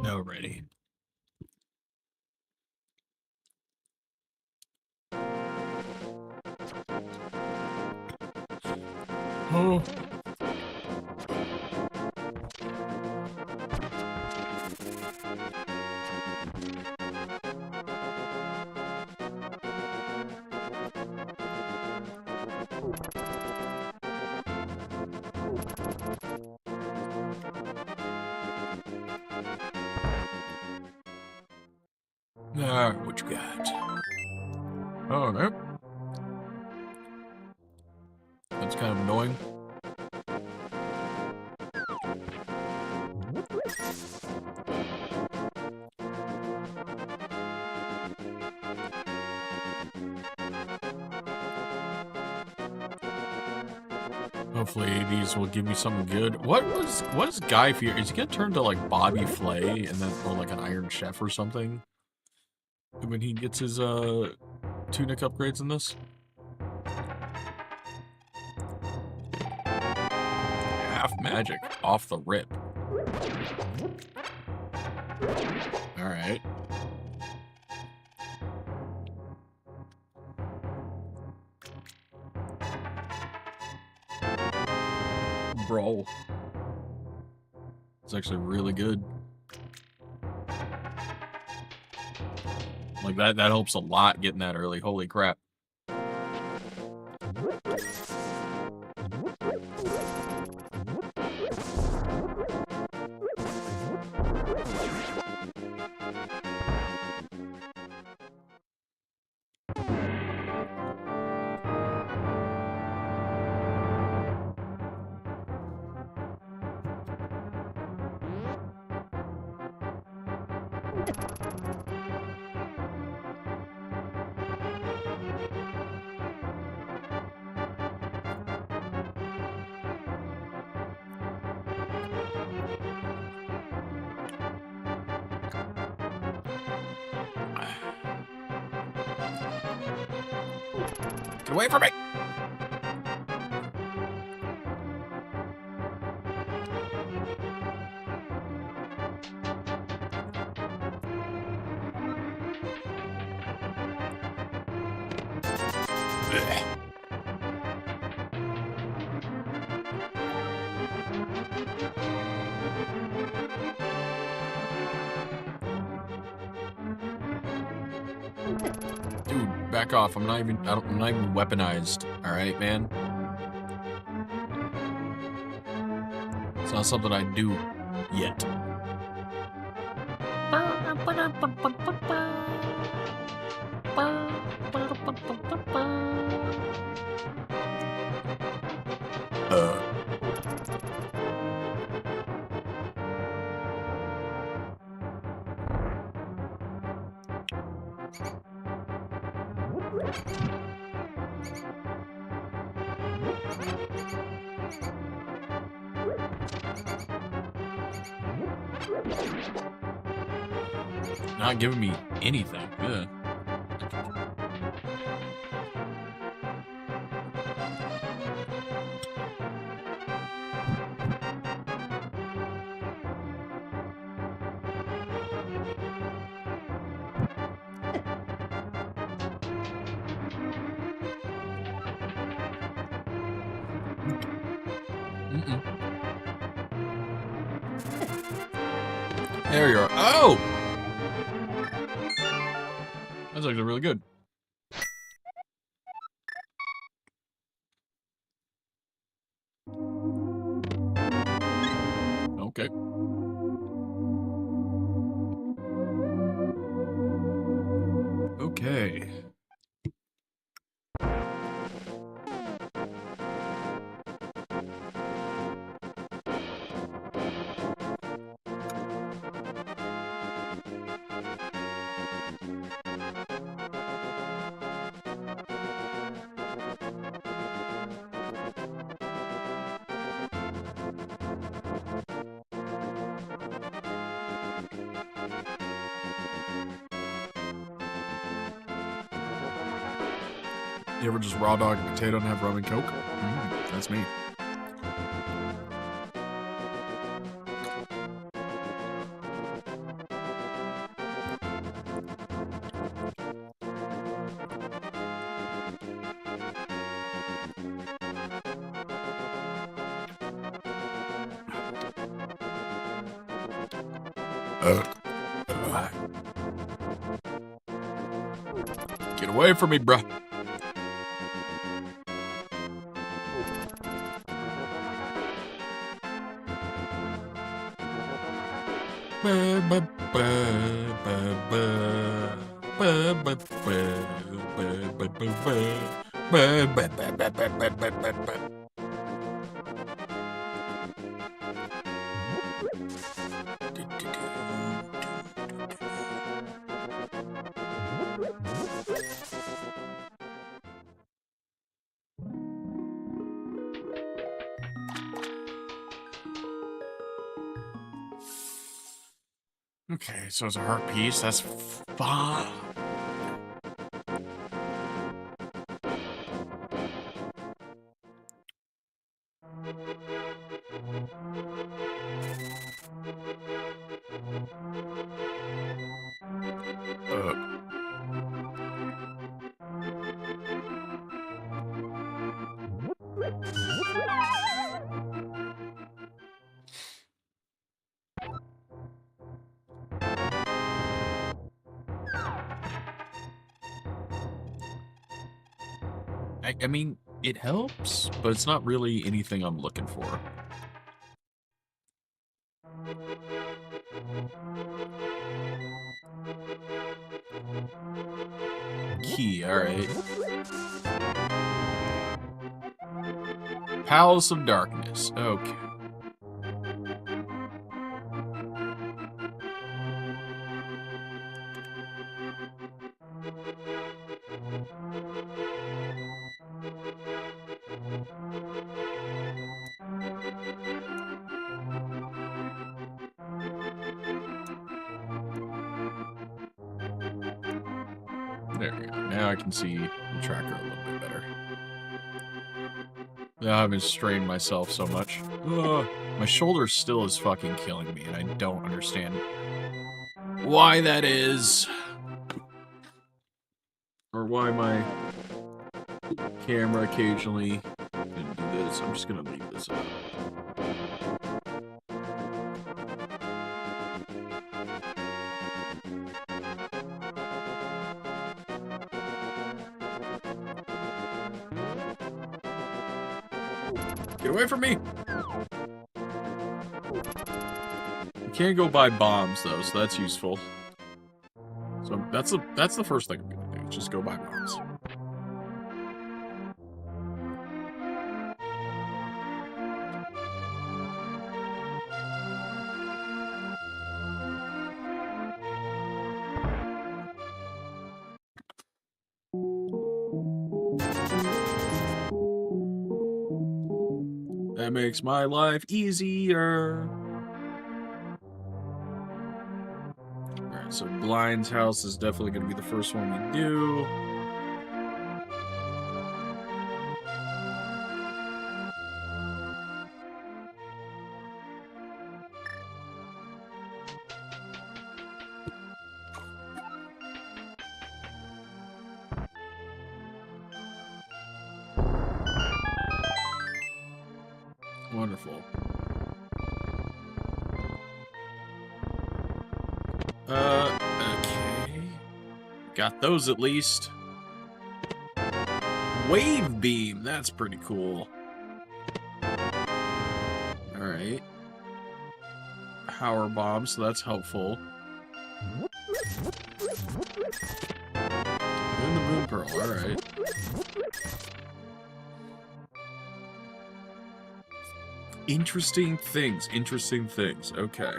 Speaker 1: Alrighty. Oh. Alright, what you got? Oh, no. That's kind of annoying. Hopefully these will give me something good. What is Guy Fieri? Is he gonna turn to like Bobby Flay and then or like an Iron Chef or something? When he gets his tunic upgrades in this? Half magic off the rip. Alright. Bro. It's actually really good. Like that helps a lot getting that early. Holy crap. Get away from me! Dude, back off. I'm not even weaponized. All right, man. It's not something I do yet. Not giving me anything. Yeah. There you are. Oh! That's actually really good. Okay. Okay. You ever just raw dog a potato and have rum and coke? That's me. Get away from me, bruh. Okay, so it's a heart piece. That's fine. I mean, it helps, but it's not really anything I'm looking for. Key, alright. Palace of Darkness, okay. There we go. Now I can see the tracker a little bit better. Now I haven't strained myself so much. Ugh. My shoulder still is fucking killing me, and I don't understand why that is. Or why my camera occasionally didn't do this. I'm just gonna leave this up. Get away from me! can't go buy bombs though, so that's useful. So that's the first thing I'm gonna do. Just go buy bombs. That makes my life easier. Alright, so Blind's house is definitely going to be the first one we do. Wonderful. Okay. Got those at least. Wave beam, that's pretty cool. Alright. Power bomb, so that's helpful. And the moon pearl, alright. Interesting things, okay.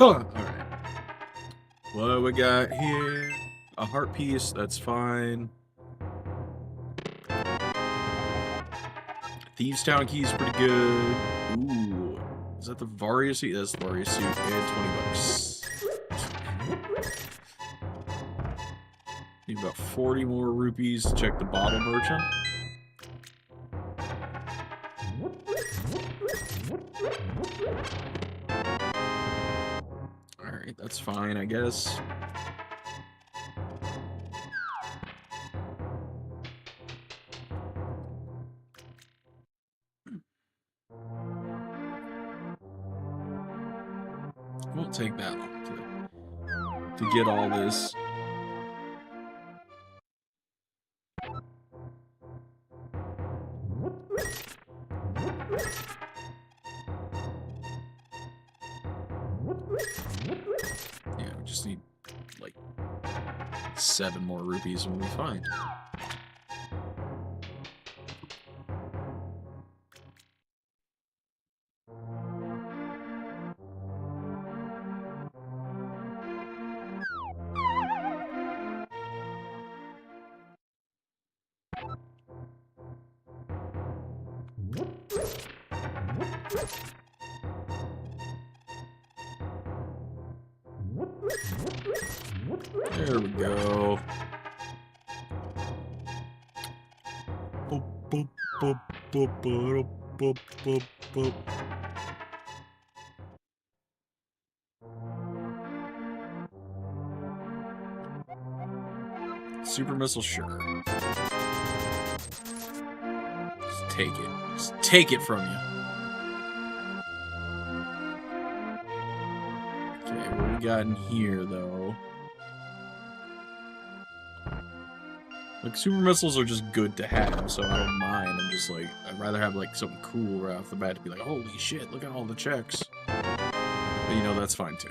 Speaker 1: Alright. What do we got here? A heart piece, that's fine. Thieves' Town key is pretty good. Ooh. Is that the Varia suit? That's the Varia suit. And $20. Need about 40 more rupees to check the bottle merchant. Alright, that's fine, I guess. Won't take that long to get all this. Yeah, we just need like 7 more rupees and we'll be fine. There we go. Boop, boop, boop, boop, boop, boop, boop, boop. Super missile, sure. Just take it. Just take it from you. Okay, what we got in here, though? Like, super missiles are just good to have, so I don't mind. I'm just like, I'd rather have, like, something cool right off the bat to be like, holy shit, look at all the checks. But, you know, that's fine, too.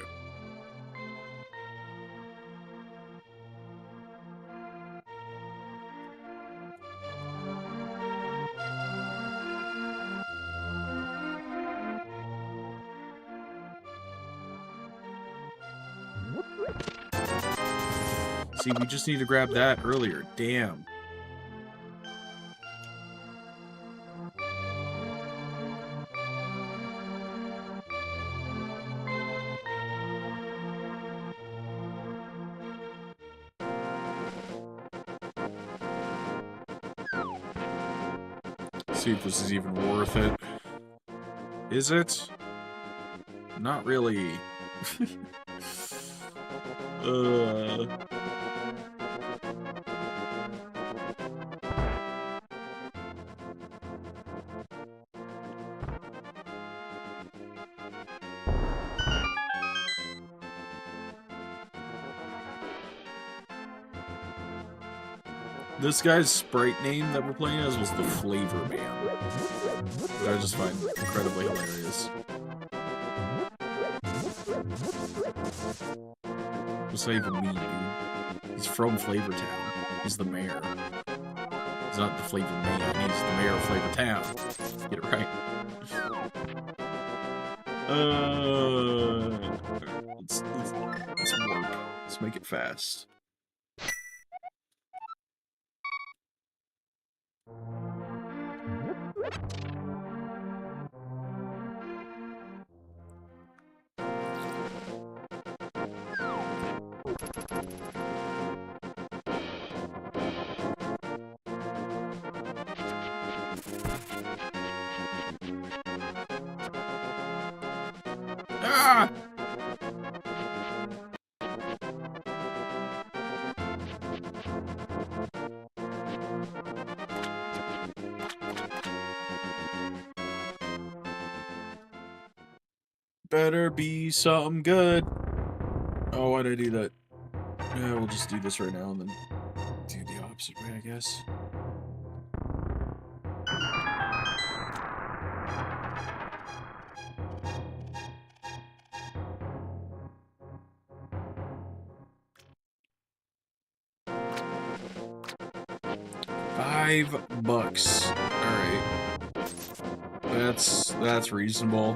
Speaker 1: See, we just need to grab that earlier. Damn. Let's see if this is even worth it. Is it? Not really. This guy's sprite name that we're playing as was the Flavor Man. That I just find incredibly hilarious. What's that even mean, dude? He's from Flavor Town. He's the mayor. He's not the Flavor Man. He's the mayor of Flavor Town. Get it right. Let's work. Let's make it fast. Ah! Better be something good. Oh, why'd I do that? Yeah, we'll just do this right now and then do the opposite way, I guess. $5. All right, that's reasonable.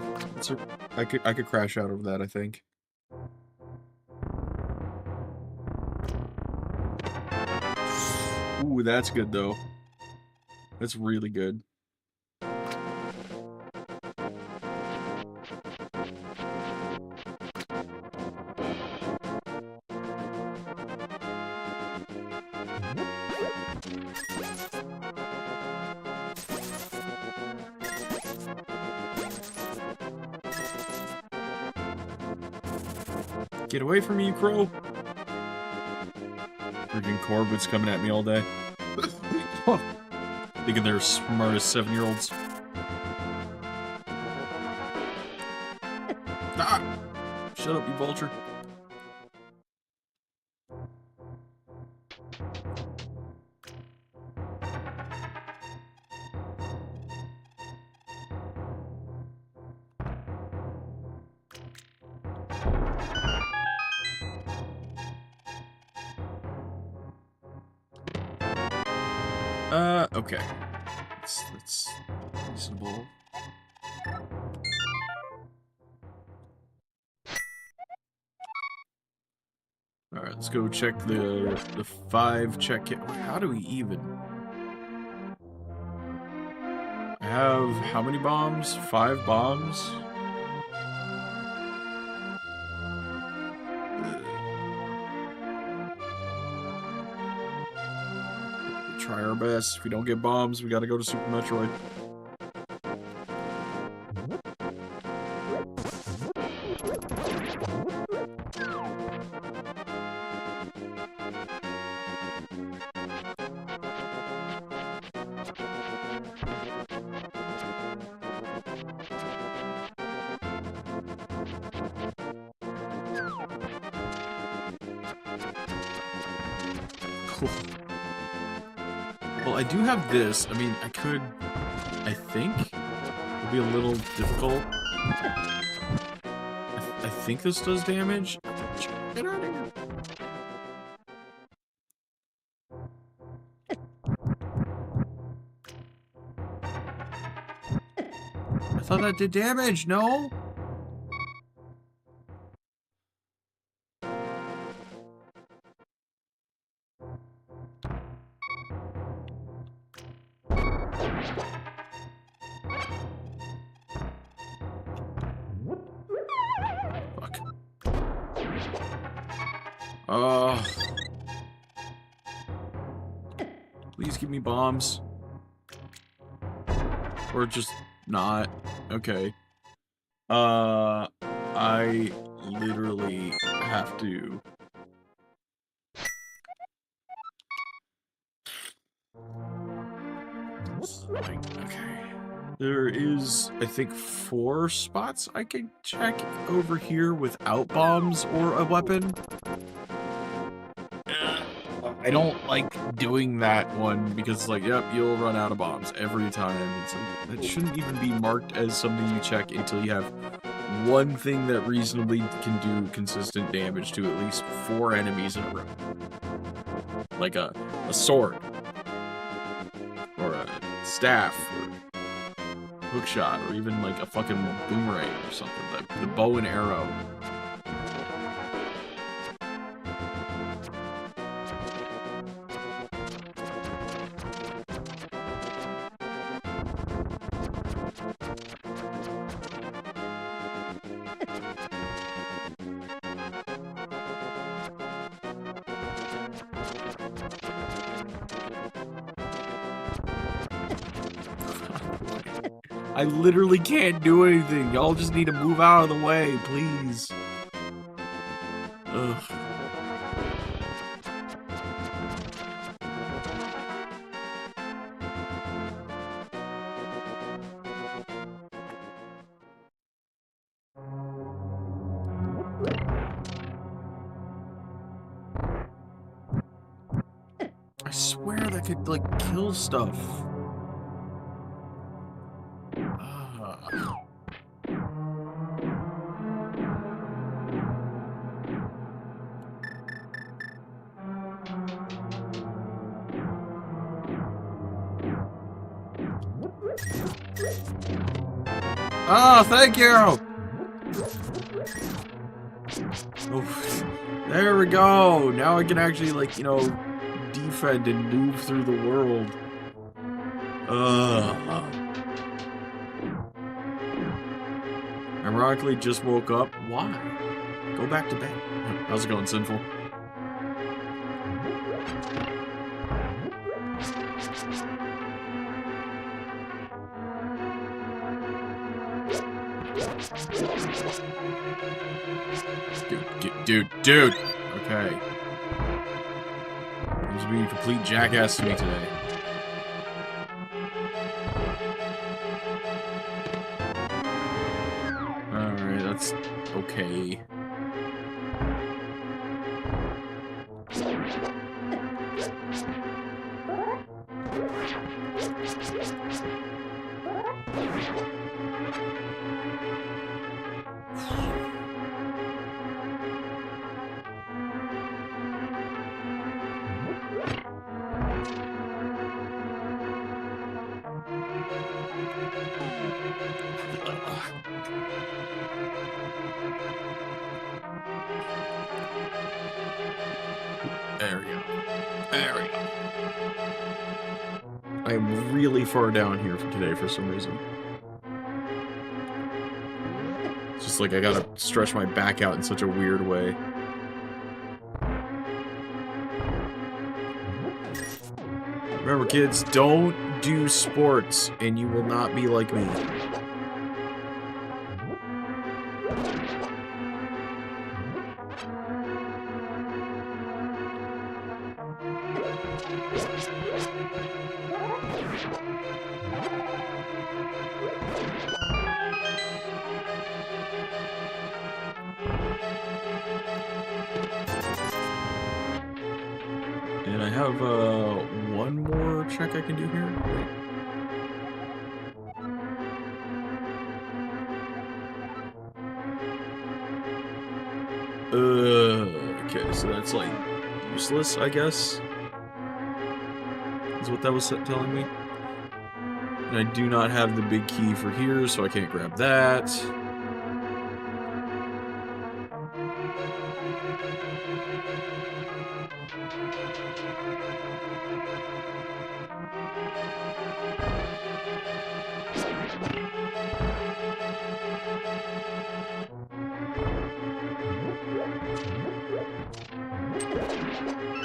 Speaker 1: I could crash out over that, I think. Ooh, that's good though. That's really good. Get away from me, you crow! Freaking Corbett's coming at me all day. Thinking they're smart as 7-year-olds. Ah! Shut up, you vulture. Okay. That's reasonable. Alright, let's go check the 5 check kit. How do we even? I have how many bombs? 5 bombs? Try our best. If we don't get bombs, we gotta go to Super Metroid. Cool. Well, I do have this. I mean, I think it'll be a little difficult. I think this does damage. Get out of here. I thought that did damage, no? Please give me bombs. Or just not. Okay. I literally have to... Okay. There is, I think, 4 spots I can check over here without bombs or a weapon. I don't like doing that one because it's like, yep, you'll run out of bombs every time. It's like, that shouldn't even be marked as something you check until you have one thing that reasonably can do consistent damage to at least 4 enemies in a row. Like a sword. Or a staff. Or hook shot. Or even like a fucking boomerang or something. The bow and arrow. I literally can't do anything. Y'all just need to move out of the way, please. Ugh. I swear that could, like, kill stuff. Oh, thank you! Oof. There we go! Now I can actually, like, you know, defend and move through the world. Ironically, just woke up. Why? Go back to bed. How's it going, Sinful? Dude. Okay. He's being a complete jackass to me today. Alright, that's okay. There we go. There we go. I am really far down here for today for some reason. It's just like I gotta stretch my back out in such a weird way. Remember, kids, don't do sports and you will not be like me. And I have one more check I can do here. Okay, so that's like useless, I guess. Is what that was telling me. And I do not have the big key for here, so I can't grab that.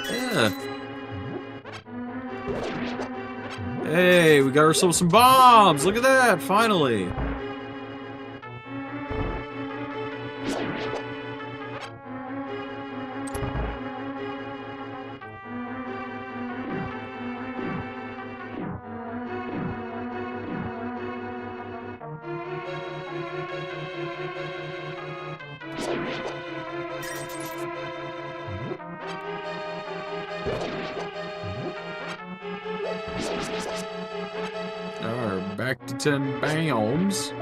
Speaker 1: Yeah. Hey, we got ourselves some bombs! Look at that, finally! and biomes.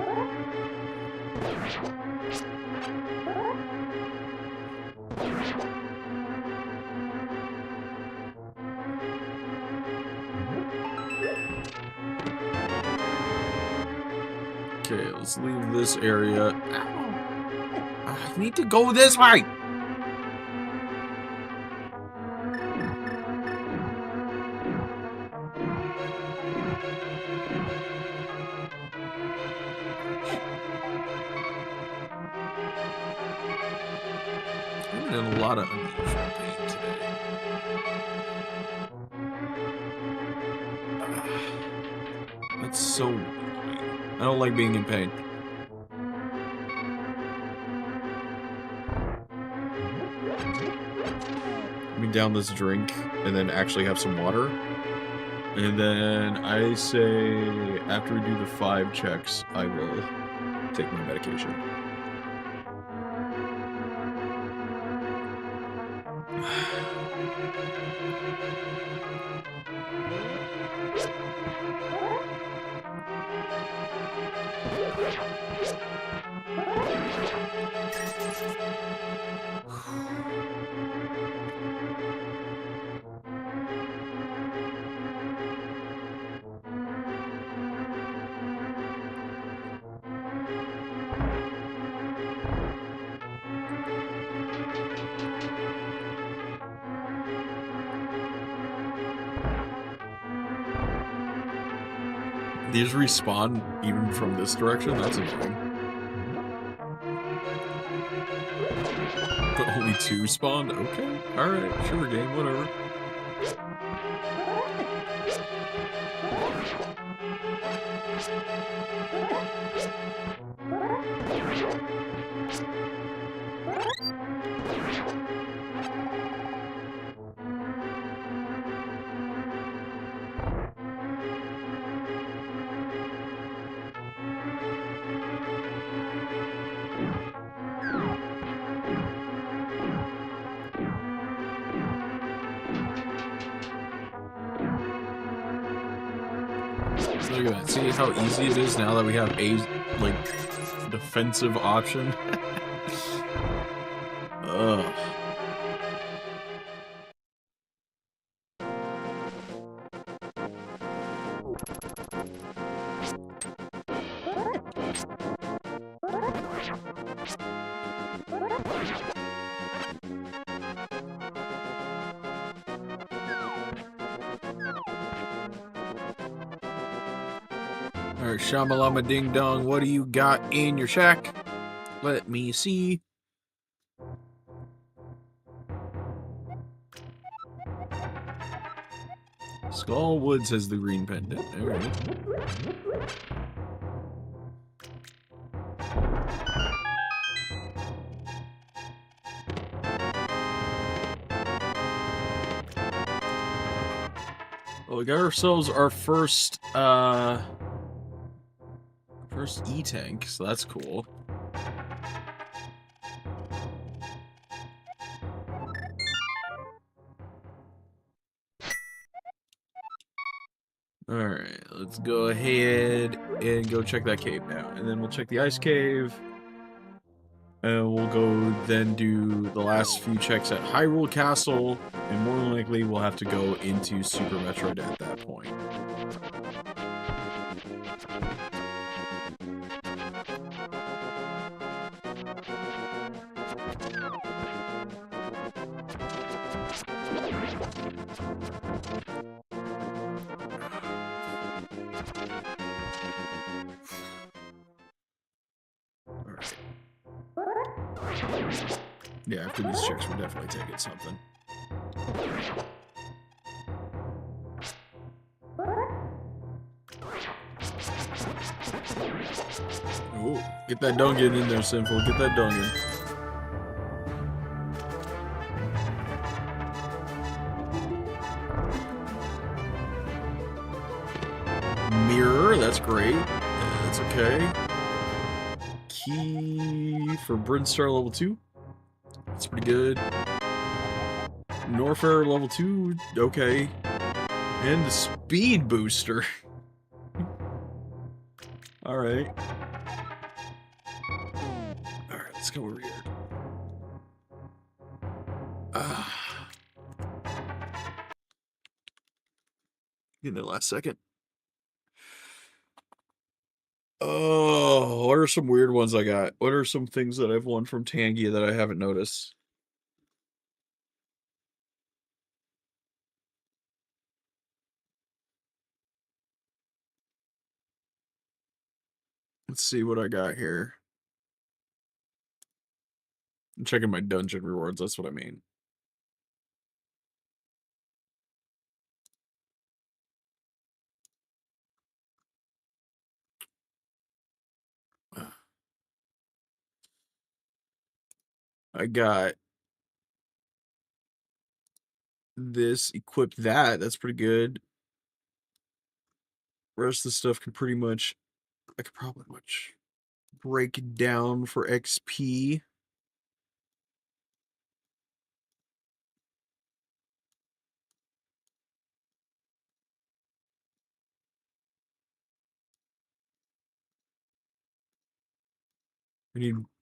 Speaker 1: Okay, let's leave this area. Ow. I need to go this way. I'm in a lot of unusual pain today. That's so annoying. I don't like being in pain. Let me down this drink and then actually have some water. And then I say after we do the 5 checks, I will take my medication. These respawn even from this direction? That's annoying. But only 2 spawned? Okay. Alright, sure game, whatever. Look at that. See how easy it is now that we have a, like, defensive option? Ugh. Alright, Shamalama Ding Dong, what do you got in your shack? Let me see. Skull Woods has the green pendant. Alright. Well, we got ourselves our first E-tank, so that's cool. Alright, let's go ahead and go check that cave now. And then we'll check the ice cave. And we'll go then do the last few checks at Hyrule Castle. And more than likely, we'll have to go into Super Metroid at that point. Yeah, after these checks, we're definitely taking something. Oh, get that Dungeon in there, Sinful. Get that Dungeon. Mirror, that's great. That's okay. Key for Brinstar level 2. That's pretty good. Norfair level 2, okay. And the speed booster. All right. All right, let's go over here. In the last second. Oh, what are some weird ones I got? What are some things that I've won from Tangia that I haven't noticed? Let's see what I got here. I'm checking my dungeon rewards, that's what I mean. I got this, equip that, that's pretty good. Rest of the stuff can pretty much, I could probably break it down for XP.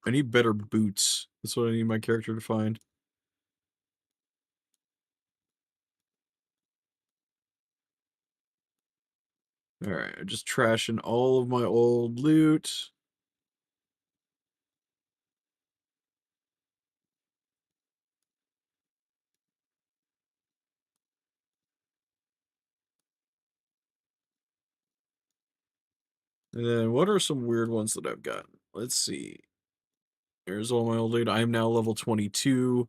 Speaker 1: I need better boots. That's what I need my character to find. Alright, I'm just trashing all of my old loot. And then what are some weird ones that I've gotten? Let's see. There's all my old loot. I am now level 22.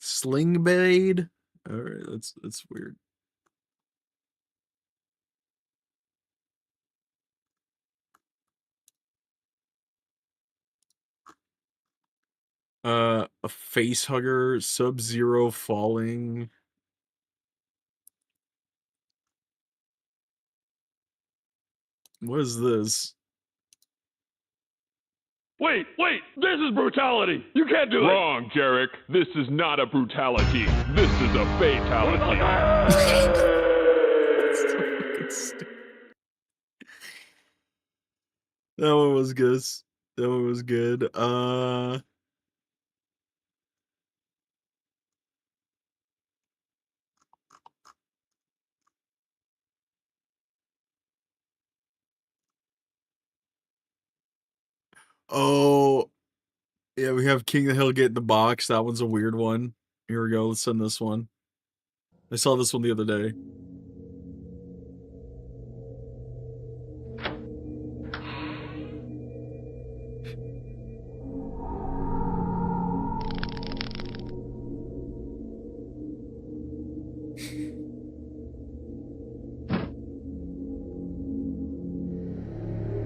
Speaker 1: Sling Blade. Alright, that's weird. A face hugger, Sub-Zero falling. What is this?
Speaker 3: Wait, this is brutality. You can't do it. Wrong, Jarek. This is not a brutality. This is a fatality.
Speaker 1: That one was good. That one was good. Oh, yeah, we have King of the Hill get in the box. That one's a weird one. Here we go. Let's send this one. I saw this one the other day.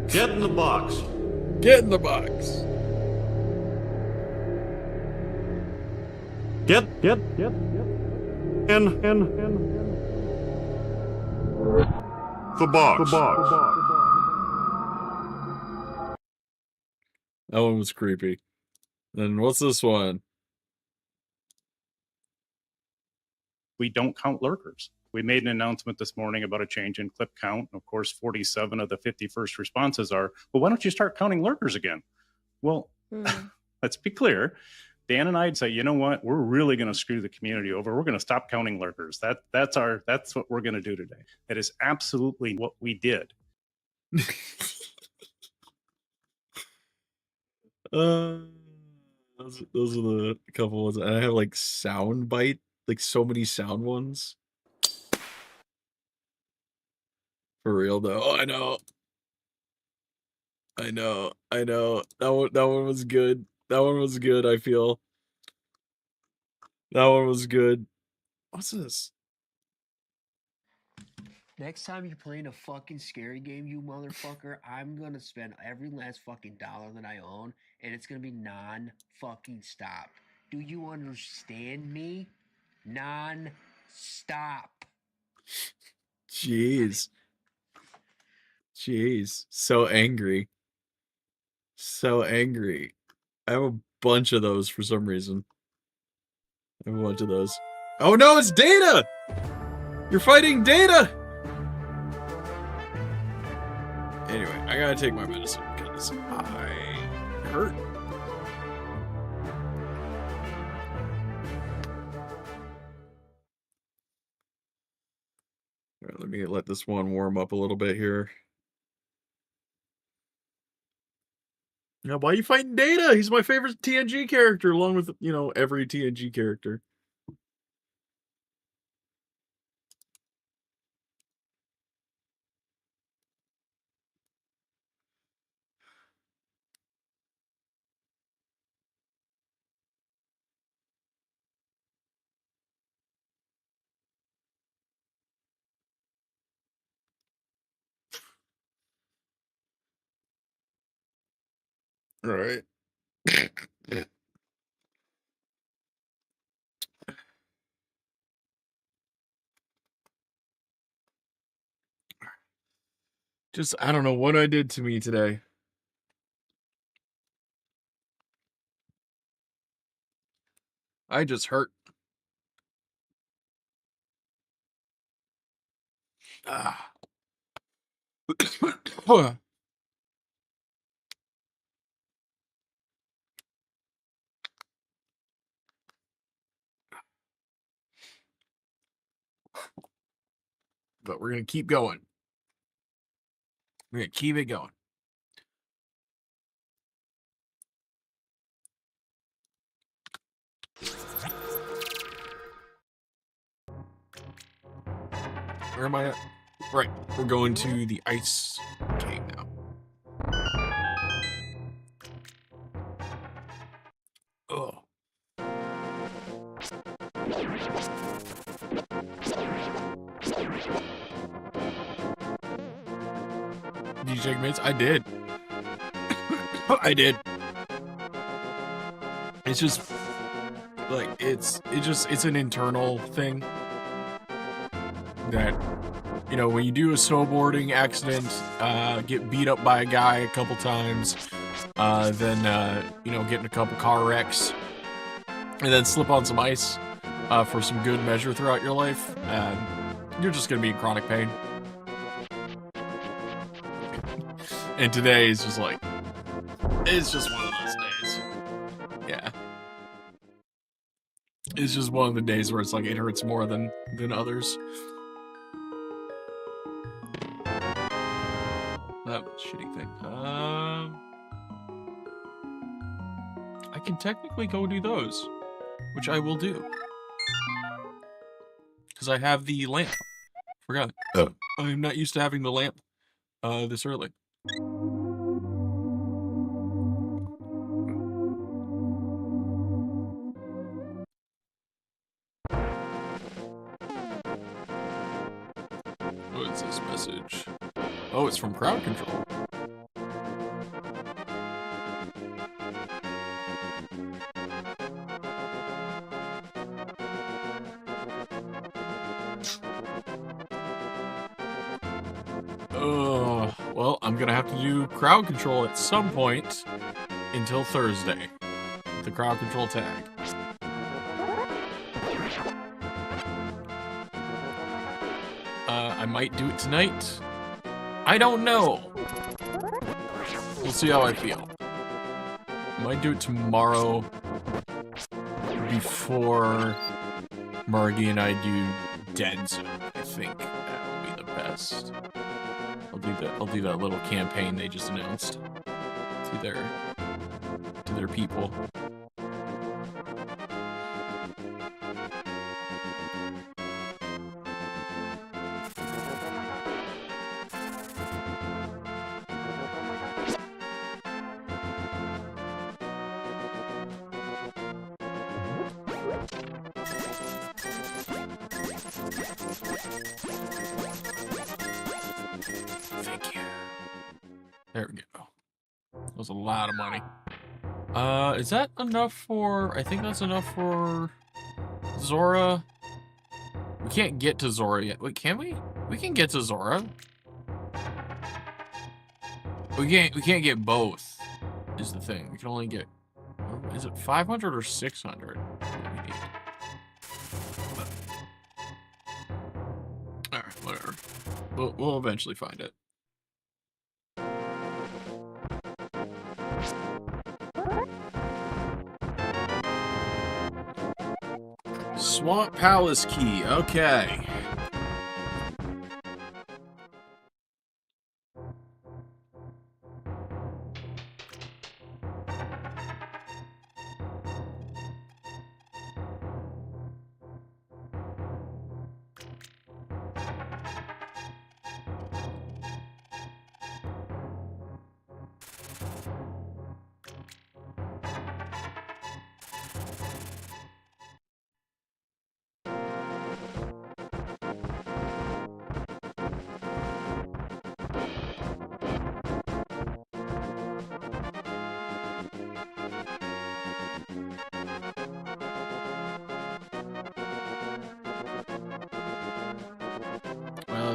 Speaker 4: Get in the box.
Speaker 1: Get in the box.
Speaker 4: Get in the box.
Speaker 1: That one was creepy. Then what's this one?
Speaker 5: We don't count lurkers. We made an announcement this morning about a change in clip count. Of course, 47 of the 51st responses are, well, why don't you start counting lurkers again? Well, let's be clear. Dan and I'd say, you know what? We're really going to screw the community over. We're going to stop counting lurkers. That's what we're going to do today. That is absolutely what we did.
Speaker 1: Those are the couple ones. And I have like sound bite, like so many sound ones. For real though. Oh, I know. That one was good. That one was good, I feel. That one was good. What's this?
Speaker 6: Next time you're playing a fucking scary game, you motherfucker, I'm gonna spend every last fucking dollar that I own, and it's gonna be non-fucking stop. Do you understand me? Non-stop.
Speaker 1: Jeez. So angry. So angry. I have a bunch of those for some reason. I have a bunch of those. Oh no, it's Data! You're fighting Data! Anyway, I gotta take my medicine because I hurt. All right, let me let this one warm up a little bit here. Yeah, why are you fighting Data? He's my favorite TNG character, along with, you know, every TNG character. All right. Just, I don't know what I did to me today. I just hurt. Ah. But we're going to keep going. We're going to keep it going. Where am I at? Right. We're going to the ice cave now. Oh. Did you take mints? I did. I did. It's just like it's an internal thing that, you know, when you do a snowboarding accident, get beat up by a guy a couple times, then you know, get in a couple car wrecks, and then slip on some ice for some good measure throughout your life, you're just gonna be in chronic pain. And today is just like, it's just one of those days. Yeah. It's just one of the days where it's like it hurts more than others. That was a shitty thing. I can technically go do those, which I will do. Because I have the lamp. Forgot. Oh. I'm not used to having the lamp this early. What is this message? Oh, it's from crowd control. Oh, well, I'm gonna have to do crowd control at some point until Thursday. The crowd control tag. I might do it tonight. I don't know. We'll see how I feel. Might do it tomorrow before Margie and I do Dead Zone. I think that will be the best. I'll do that little campaign they just announced to their people. Thank you. There we go. That was a lot of money. Is that enough for... I think that's enough for Zora. We can't get to Zora yet. Wait, can we? We can get to Zora. We can't get both, is the thing. We can only get... Is it 500 or 600? Alright, whatever. We'll eventually find it. Swamp Palace key. Okay.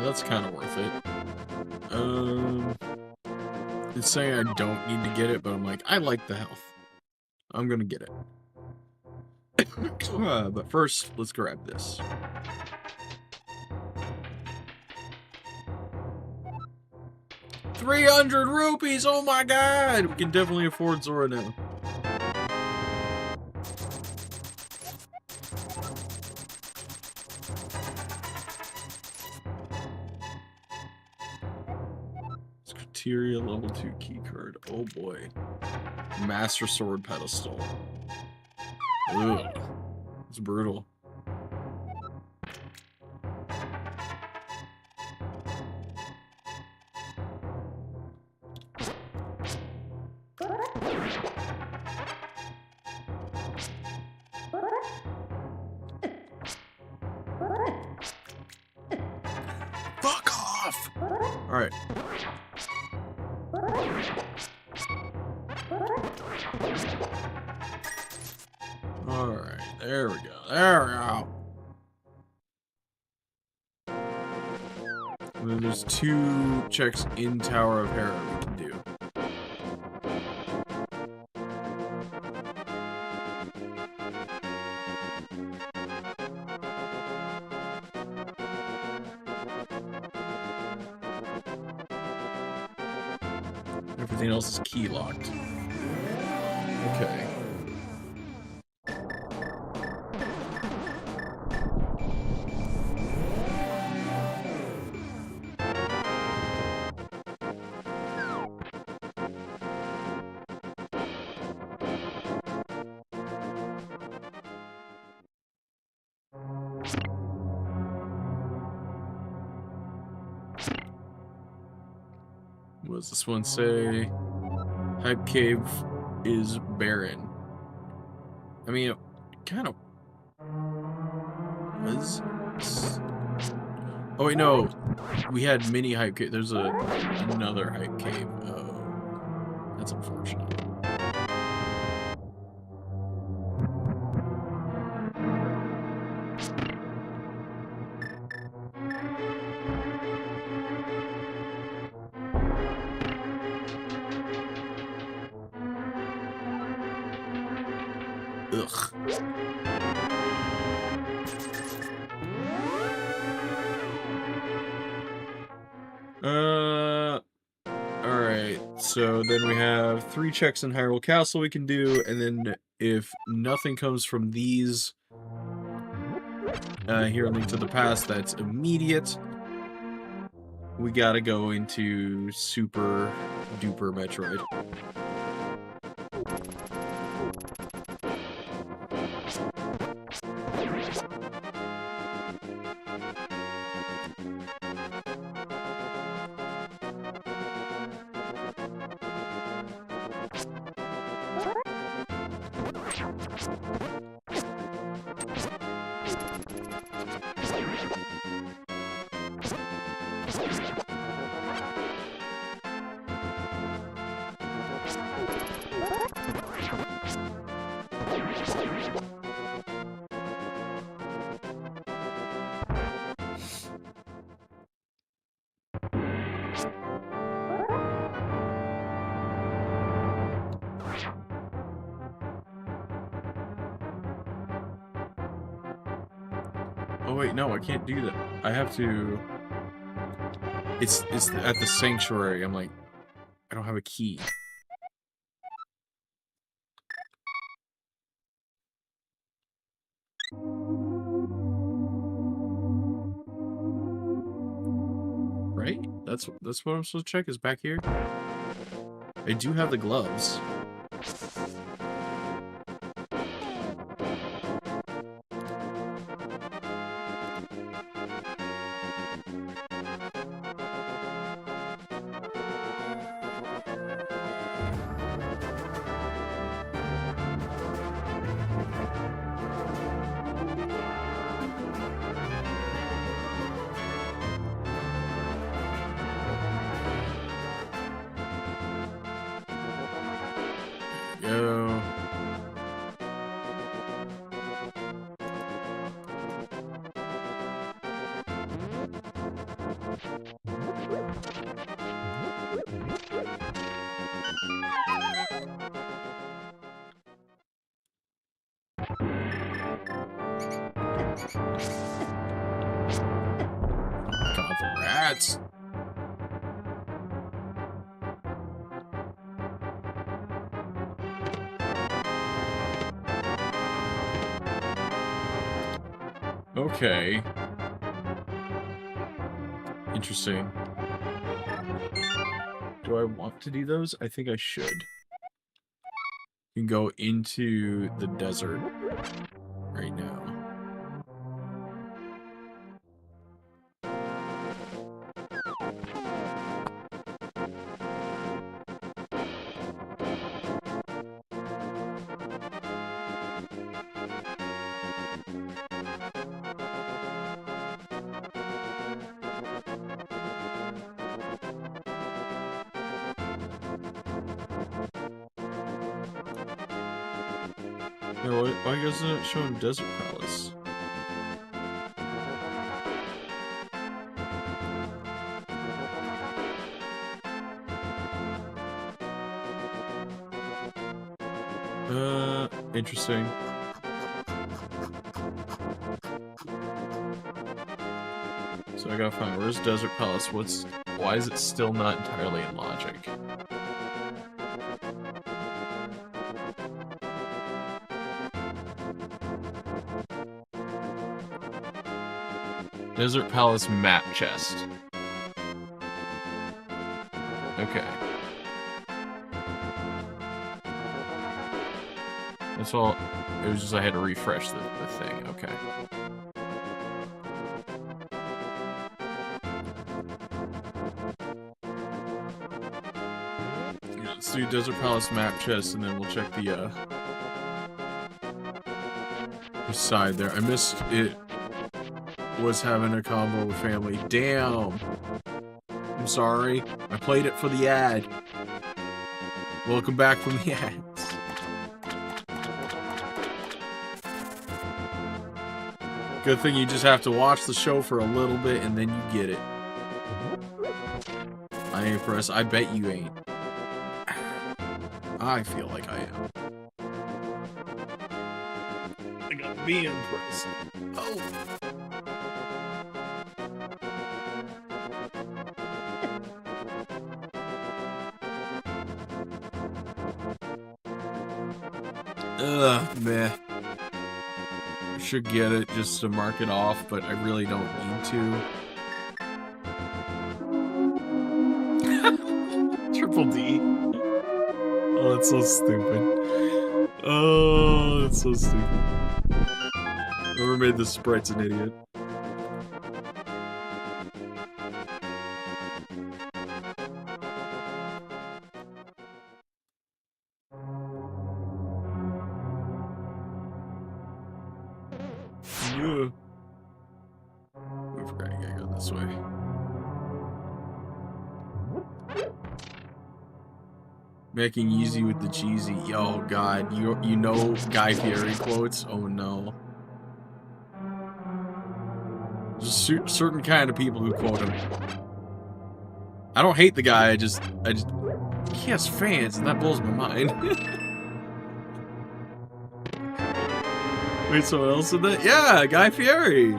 Speaker 1: That's kind of worth it. It's saying I don't need to get it, but I'm like, I like the health. I'm gonna get it. But first, let's grab this. $300! Oh my god! We can definitely afford Zora now. Criteria level 2 key card. Oh boy. Master Sword Pedestal. Ugh. It's brutal. Fuck off! Alright. Alright, there we go. There we go. And then there's 2 checks in Tower of Hera we can do. Everything else is key locked. Okay. What does this one say? Hype Cave is barren. I mean, it kind of was. Oh wait, no. We had mini Hype Cave. There's another Hype Cave. Oh, that's unfortunate. Ugh. Alright, so then we have 3 checks in Hyrule Castle we can do, and then if nothing comes from these here in Link to the Past, that's immediate. We gotta go into Super Duper Metroid. Oh wait, no, I can't do that. I have to... It's at the sanctuary. I'm like, I don't have a key. That's what I'm supposed to check is back here. I do have the gloves. Go. God, the rats. Okay. Interesting. Do I want to do those? I think I should. You can go into the desert right now. No, why isn't it showing Desert Palace? Interesting. So I gotta find where's Desert Palace. Why is it still not entirely in logic? Desert Palace map chest. Okay. That's all. It was just I had to refresh the thing. Okay. Let's do Desert Palace map chest, and then we'll check the side there. I missed it. Was having a combo with family. Damn. I'm sorry. I played it for the ad. Welcome back from the ads. Good thing you just have to watch the show for a little bit and then you get it. I ain't impressed. I bet you ain't. I feel like I am. I gotta be impressed. Oh. Meh. I should get it just to mark it off, but I really don't need to. Triple D. Oh, that's so stupid. Oh, that's so stupid. Whoever made the sprite's an idiot. Yeah. I forgot you gotta go this way. Making easy with the cheesy. Yo, God, you know Guy Fieri quotes? Oh no. There's a certain kind of people who quote him. I don't hate the guy, I just he has fans, and that blows my mind. Wait, someone else said that? Yeah, Guy Fieri.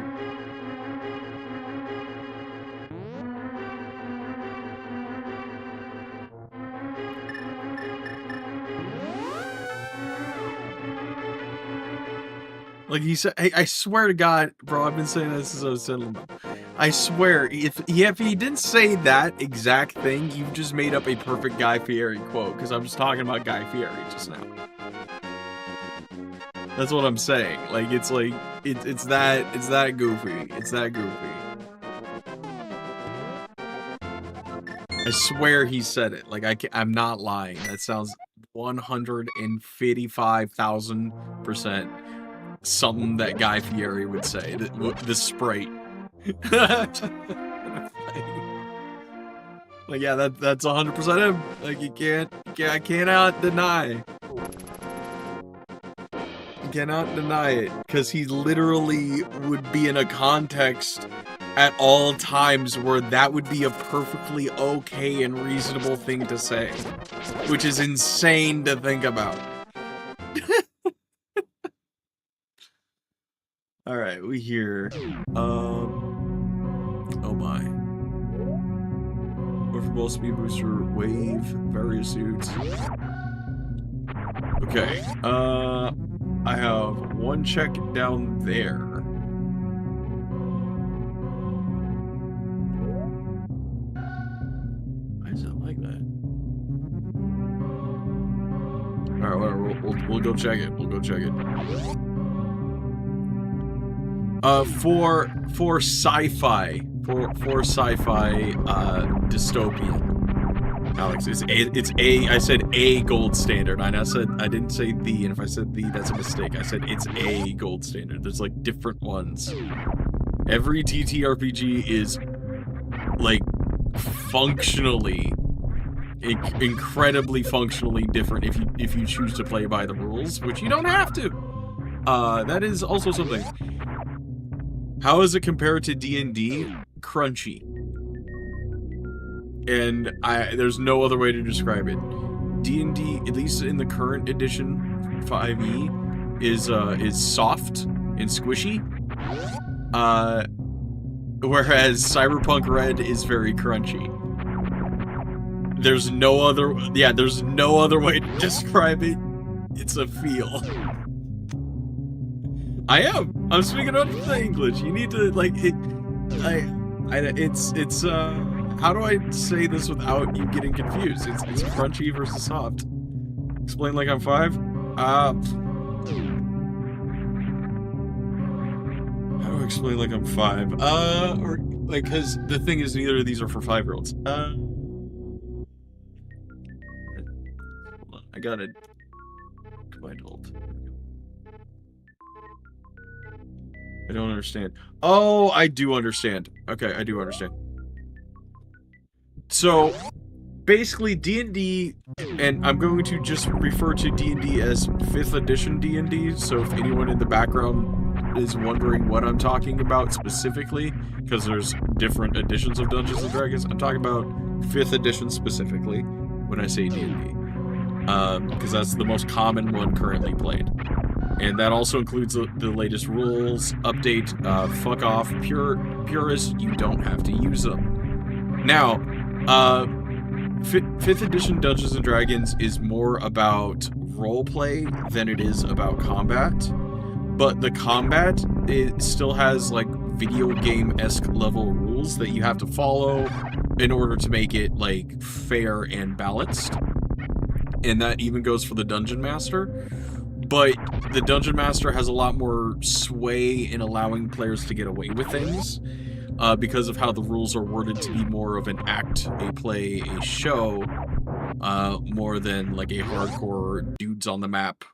Speaker 1: Like he said, hey, I swear to God, bro, I've been saying this since I was 10. I swear, if he didn't say that exact thing, you've just made up a perfect Guy Fieri quote, because I'm just talking about Guy Fieri just now. That's what I'm saying. Like, it's that goofy. It's that goofy. I swear he said it. Like, I'm not lying. That sounds 155,000% something that Guy Fieri would say. The Sprite. Like, yeah, that's 100% him. Like, I cannot deny. You cannot deny it, because he literally would be in a context at all times where that would be a perfectly okay and reasonable thing to say, which is insane to think about. All right, we hear. Oh my. Overball speed booster, wave, various suits. Okay. I have one check down there. Why is it like that? All right, whatever. We'll go check it. We'll go check it. For sci-fi, for sci-fi dystopian. Alex, it's I said a gold standard. I didn't say the, and if I said the, that's a mistake. I said it's a gold standard. There's like different ones. Every TTRPG is like functionally, incredibly functionally different if you choose to play by the rules, which you don't have to. That is also something. How is it compared to D&D? Crunchy. And there's no other way to describe it. D&D, at least in the current edition, 5e, is soft and squishy. Whereas Cyberpunk Red is very crunchy. There's no other way to describe it. It's a feel. I'm speaking up the English. You need to, like, how do I say this without you getting confused? It's crunchy versus soft. Explain like I'm 5? How do I explain like I'm 5? Or, like, because the thing is, neither of these are for 5-year-olds. Hold on, I got it. Combined hold. I don't understand. Oh, I do understand. Okay, I do understand. So, basically, D&D, and I'm going to just refer to D&D as 5th edition D&D, so if anyone in the background is wondering what I'm talking about specifically, because there's different editions of Dungeons & Dragons, I'm talking about 5th edition specifically when I say D&D, because that's the most common one currently played. And that also includes the latest rules, update, fuck off, purists, you don't have to use them. Now, 5th edition Dungeons & Dragons is more about roleplay than it is about combat. But the combat, it still has, like, video game-esque level rules that you have to follow in order to make it, like, fair and balanced. And that even goes for the Dungeon Master. But the Dungeon Master has a lot more sway in allowing players to get away with things because of how the rules are worded to be more of an act, a play, a show, more than like a hardcore dudes on the map,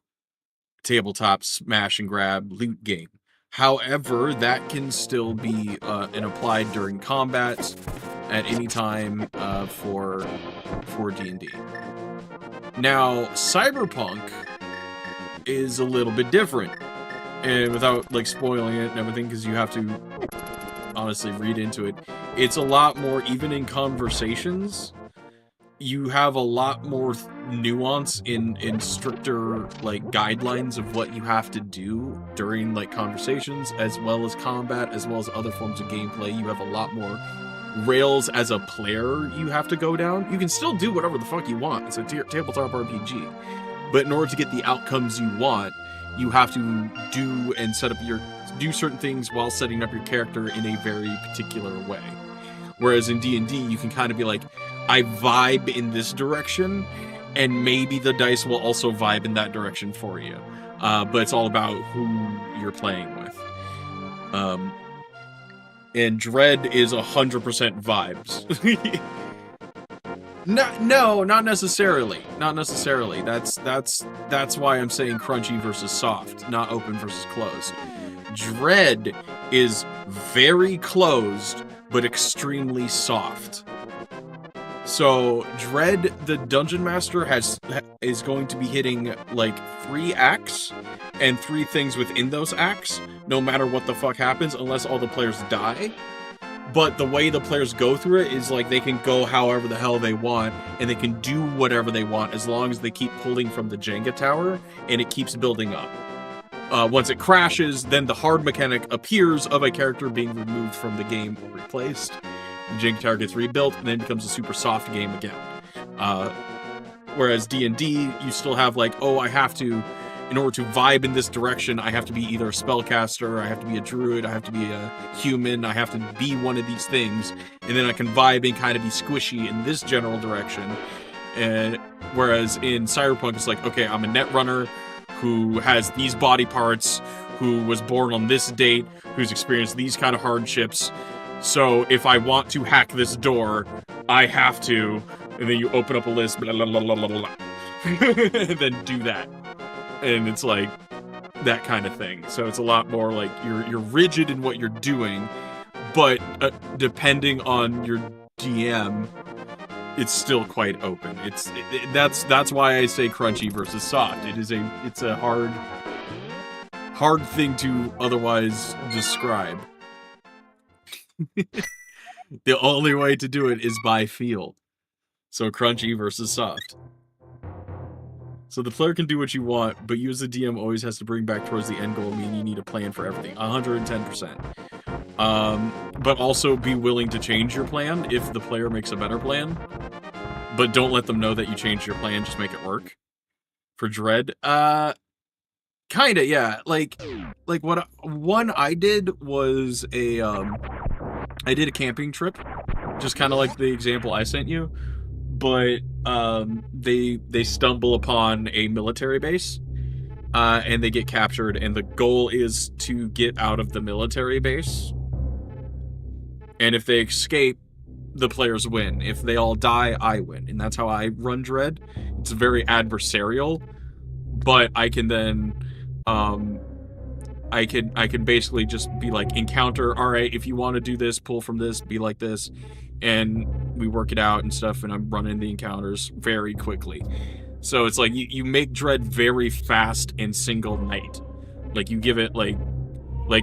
Speaker 1: tabletop smash and grab loot game. However, that can still be and applied during combat at any time for D&D. Now, Cyberpunk is a little bit different, and without like spoiling it and everything, because you have to honestly read into it, it's a lot more, even in conversations, you have a lot more nuance in stricter like guidelines of what you have to do during like conversations, as well as combat, as well as other forms of gameplay. You have a lot more rails as a player you have to go down. You can still do whatever the fuck you want. It's a tabletop RPG. But in order to get the outcomes you want, you have to do and set up your do certain things while setting up your character in a very particular way. Whereas in D&D, you can kind of be like, I vibe in this direction, and maybe the dice will also vibe in that direction for you. But it's all about who you're playing with. And Dread is 100% vibes. No, not necessarily. Not necessarily. That's why I'm saying crunchy versus soft, not open versus closed. Dread is very closed, but extremely soft. So Dread, the Dungeon Master, is going to be hitting like 3 acts and 3 things within those acts, no matter what the fuck happens, unless all the players die. But the way the players go through it is like they can go however the hell they want, and they can do whatever they want as long as they keep pulling from the Jenga tower, and it keeps building up. Once it crashes, then the hard mechanic appears of a character being removed from the game or replaced. The Jenga tower gets rebuilt, and then it becomes a super soft game again. Whereas D&D, you still have like, oh, I have to, in order to vibe in this direction, I have to be either a spellcaster, I have to be a druid, I have to be a human, I have to be one of these things, and then I can vibe and kind of be squishy in this general direction. And whereas in Cyberpunk, it's like, okay, I'm a netrunner who has these body parts, who was born on this date, who's experienced these kind of hardships. So if I want to hack this door, I have to, and then you open up a list, blah, blah, blah, blah, blah, blah, and then do that. And it's like that kind of thing. So it's a lot more like you're rigid in what you're doing, but depending on your DM, it's still quite open. That's why I say crunchy versus soft. It's a hard thing to otherwise describe. The only way to do it is by feel. So crunchy versus soft. So the player can do what you want, but you as the DM always has to bring back towards the end goal, meaning you need a plan for everything. 110%. But also be willing to change your plan if the player makes a better plan. But don't let them know that you changed your plan, just make it work. For Dread, kinda, yeah. Like what one I did was I did a camping trip, just kind of like the example I sent you. But they stumble upon a military base, and they get captured, and the goal is to get out of the military base. And if they escape, the players win. If they all die, I win. And that's how I run Dread. It's very adversarial, but I can then I can basically just be like, encounter, all right, if you want to do this, pull from this, be like this, and we work it out and stuff, and I'm running the encounters very quickly. So it's like you make Dread very fast and single night. Like you give it like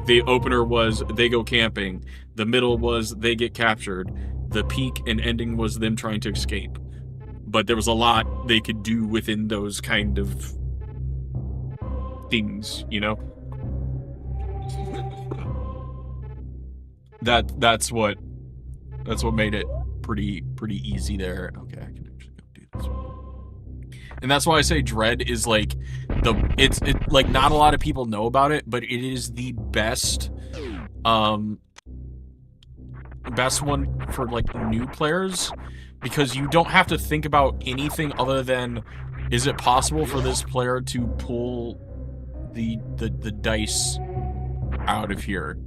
Speaker 1: the opener was they go camping, the middle was they get captured, the peak and ending was them trying to escape. But there was a lot they could do within those kind of things, you know? That's what made it pretty easy there. Okay, I can actually go do this one. And that's why I say Dread is like it's like not a lot of people know about it, but it is the best one for like new players, because you don't have to think about anything other than, is it possible for this player to pull the dice out of here?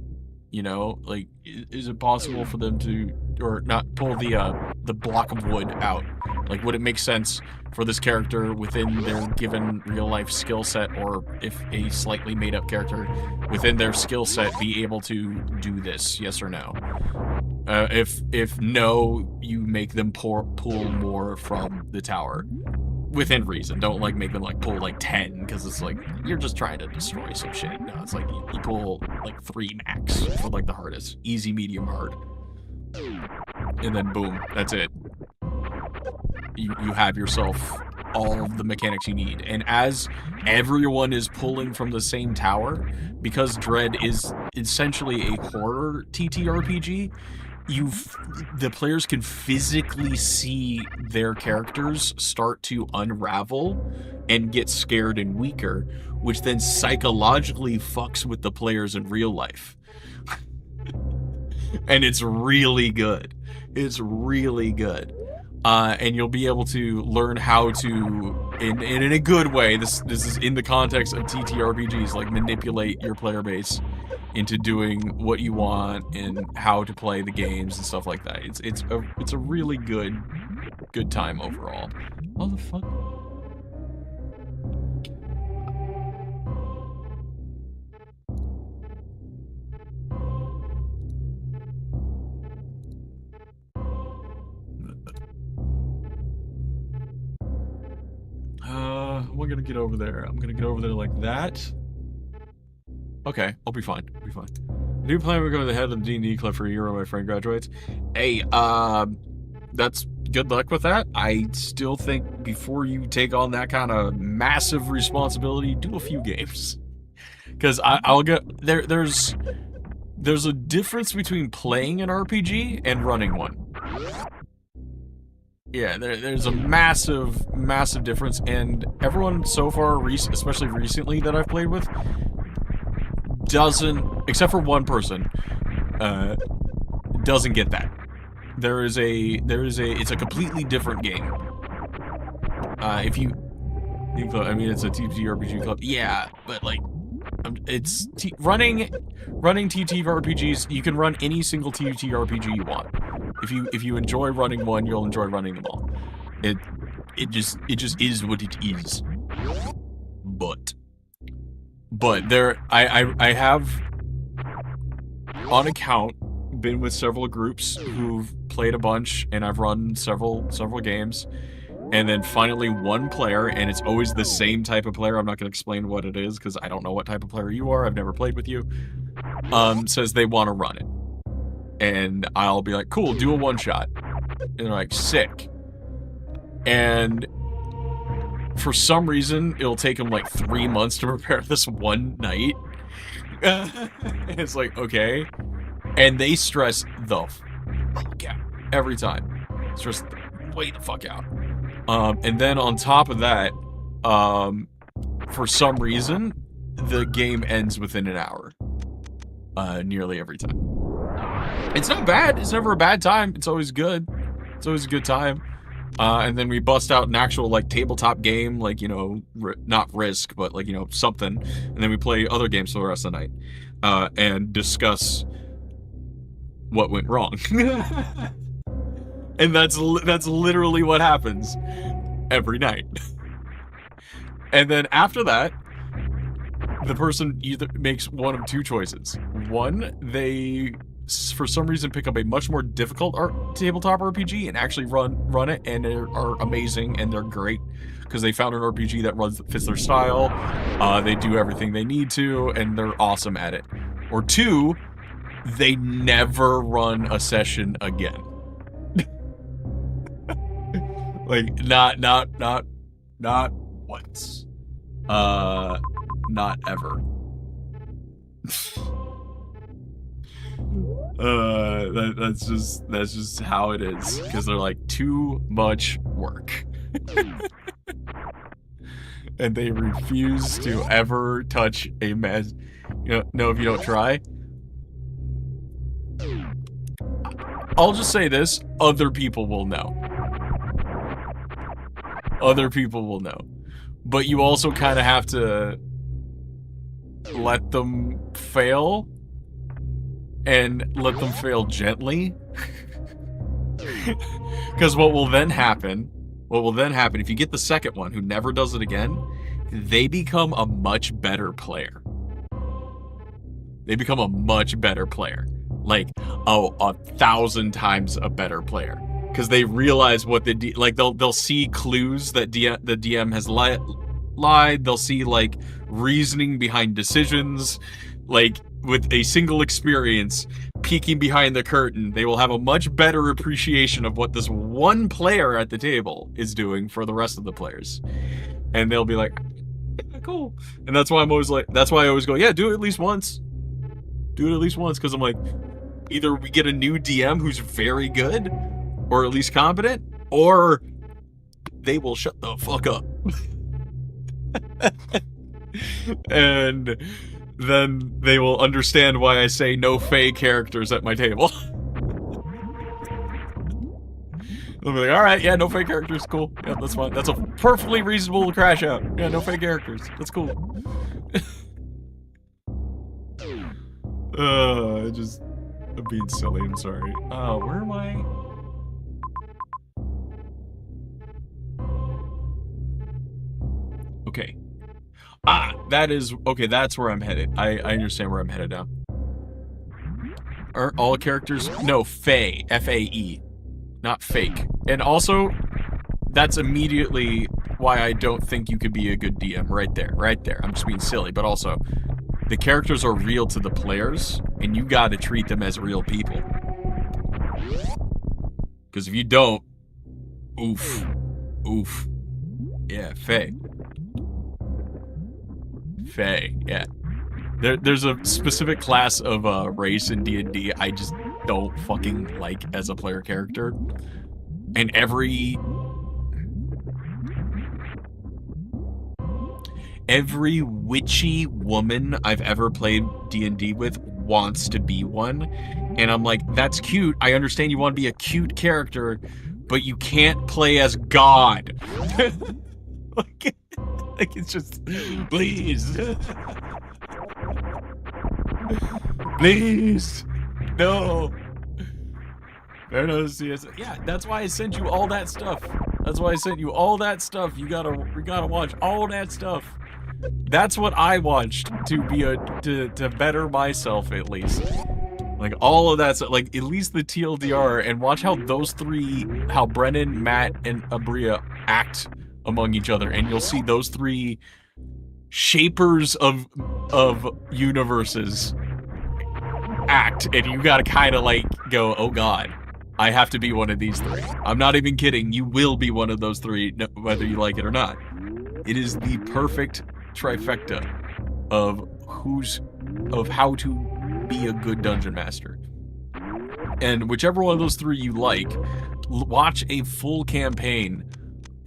Speaker 1: You know, like, is it possible for them to, or not pull the block of wood out? Like, would it make sense for this character within their given real life skill set, or if a slightly made up character within their skill set be able to do this? Yes or no? If no, you make them pull more from the tower. Within reason. Don't like make them like pull like 10, because it's like you're just trying to destroy some shit. No, it's like you pull like 3 max for like the hardest. Easy, medium, hard. And then boom, that's it. You have yourself all of the mechanics you need. And as everyone is pulling from the same tower, because Dread is essentially a horror TTRPG, the players can physically see their characters start to unravel and get scared and weaker, which then psychologically fucks with the players in real life. And it's really good. It's really good. And you'll be able to learn how to, in a good way, this is in the context of TTRPGs, like manipulate your player base into doing what you want and how to play the games and stuff like that. It's a really good time overall. What the fuck? We're gonna get over there. I'm gonna get over there like that. Okay, I'll be fine. I'll be fine. I do plan on going to the head of the D&D club for a year when my friend graduates. Hey, that's good luck with that. I still think before you take on that kind of massive responsibility, do a few games. Because I'll get there's a difference between playing an RPG and running one. Yeah, there's a massive difference, and everyone so far, especially recently that I've played with, doesn't, except for one person, doesn't get that. It's a completely different game. I mean, it's a TTRPG club, yeah, but like, it's running TTRPGs. You can run any single TTRPG you want. If you enjoy running one, you'll enjoy running them all. It just is what it is. But there, I have on account been with several groups who've played a bunch, and I've run several games, and then finally one player, and it's always the same type of player. I'm not going to explain what it is because I don't know what type of player you are. I've never played with you. Says they want to run it. And I'll be like, cool, do a one-shot. And they're like, sick. And for some reason, it'll take them like 3 months to prepare this one night. It's like, okay. And they stress the fuck out every time. Stress way the fuck out. And then on top of that, for some reason, the game ends within an hour. Nearly every time. It's not bad. It's never a bad time. It's always good. It's always a good time. And then we bust out an actual, like, tabletop game, like, you know, not Risk, but, like, you know, something. And then we play other games for the rest of the night. And discuss what went wrong. And that's literally what happens every night. And then after that, the person either makes one of two choices. One, they, for some reason, pick up a much more difficult tabletop RPG and actually run it, and they are amazing, and they're great because they found an RPG that fits their style. They do everything they need to, and they're awesome at it. Or two, they never run a session again. Like, not once. Not ever. That's just how it is, because they're like, too much work. And they refuse to ever touch a mess. You know, if you don't try. I'll just say this, other people will know. Other people will know. But you also kind of have to let them fail, and let them fail gently. Because what will then happen, if you get the second one who never does it again, they become a much better player. They become a much better player. Like, 1,000 times a better player. Because they realize what they'll see clues that the DM has lied. They'll see, like, reasoning behind decisions. Like, with a single experience, peeking behind the curtain, they will have a much better appreciation of what this one player at the table is doing for the rest of the players. And they'll be like, yeah, cool. And that's why I always go, yeah, do it at least once. Do it at least once, because I'm like, Either we get a new DM who's very good, or at least competent, or they will shut the fuck up. And then they will understand why I say no Fae characters at my table. They'll be like, all right, yeah, no Fae characters, cool. Yeah, that's fine. That's a perfectly reasonable crash out. Yeah, no Fae characters. That's cool. I'm being silly, I'm sorry. Where am I? Okay. That's where I'm headed. I understand where I'm headed now. Are all characters? No, Fae. F-A-E. Not fake. And also, that's immediately why I don't think you could be a good DM. Right there. Right there. I'm just being silly. But also, the characters are real to the players, and you gotta treat them as real people. Because if you don't, oof. Oof. Yeah, Fae. Fae, yeah. There's a specific class of race in D&D I just don't fucking like as a player character. And every witchy woman I've ever played D&D with wants to be one. And I'm like, that's cute. I understand you want to be a cute character, but you can't play as God. like it's just, please. Please. No. Yeah, that's why I sent you all that stuff. That's why I sent you all that stuff. You gotta watch all that stuff. That's what I watched to better myself, at least. Like all of that stuff, like at least the TLDR, and watch how those three, how Brennan, Matt, and Abria act among each other, and you'll see those three shapers of universes act, and you gotta kind of like go, oh god, I have to be one of these three. I'm not even kidding. You will be one of those three, whether you like it or not. It is the perfect trifecta of how to be a good dungeon master. And whichever one of those three you like, watch a full campaign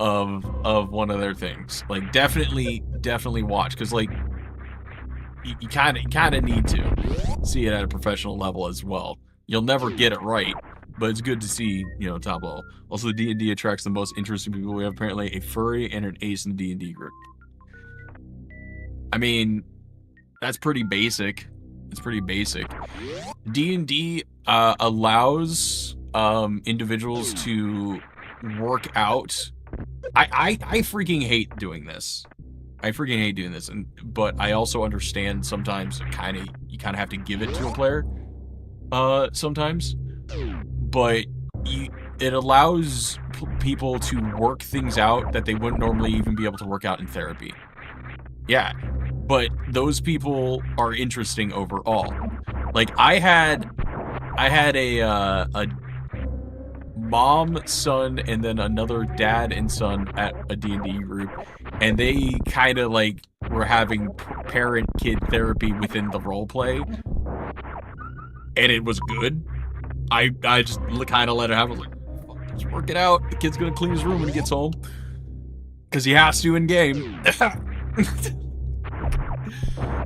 Speaker 1: of one of their things. Like definitely watch, because like you kind of need to see it at a professional level as well. You'll never get it right, but it's good to see, top level. Also, D&D attracts the most interesting people. We have apparently a furry and an ace in the D&D group. I mean, that's pretty basic. It's pretty basic. D&D allows individuals to work out. I freaking hate doing this. But I also understand sometimes you kind of have to give it to a player sometimes. But it allows people to work things out that they wouldn't normally even be able to work out in therapy. Yeah, but those people are interesting overall. Like I had a mom, son, and then another dad and son at a D&D group, and they kind of like were having parent-kid therapy within the role play, and it was good. I just kind of let it happen. I was like, just work it out. The kid's gonna clean his room when he gets home, because he has to in game.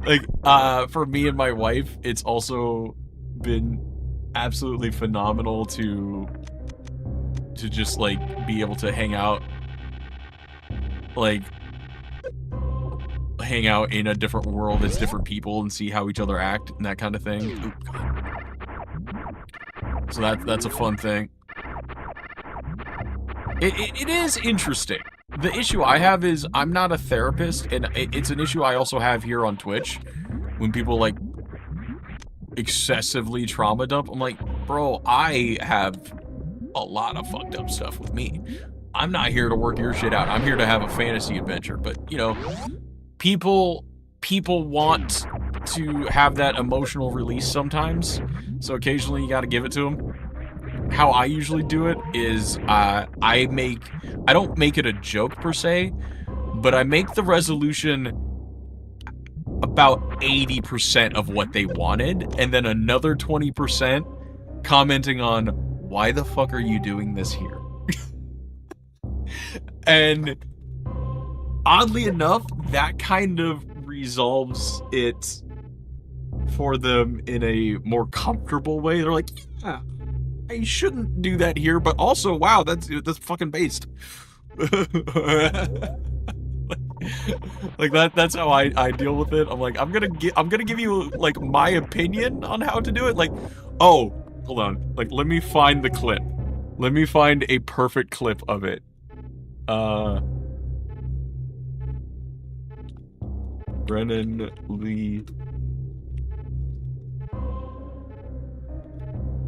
Speaker 1: Like for me and my wife, it's also been absolutely phenomenal to just like be able to hang out in a different world as different people and see how each other act and that kind of thing. Ooh, God. So that's a fun thing. It is interesting. The issue I have is I'm not a therapist, and it's an issue I also have here on Twitch. When people like excessively trauma dump, I'm like, bro, I have a lot of fucked up stuff with me. I'm not here to work your shit out. I'm here to have a fantasy adventure. But people want to have that emotional release sometimes, so occasionally you got to give it to them. How I usually do it is I don't make it a joke per se, but I make the resolution about 80% of what they wanted, and then another 20% commenting on why the fuck are you doing this here? And oddly enough, that kind of resolves it for them in a more comfortable way. They're like, yeah, I shouldn't do that here, but also, wow, that's fucking based. Like that's how I deal with it. I'm like, I'm gonna give you like my opinion on how to do it. Like, oh, hold on, like let me find the clip. Let me find a perfect clip of it. Brennan Lee.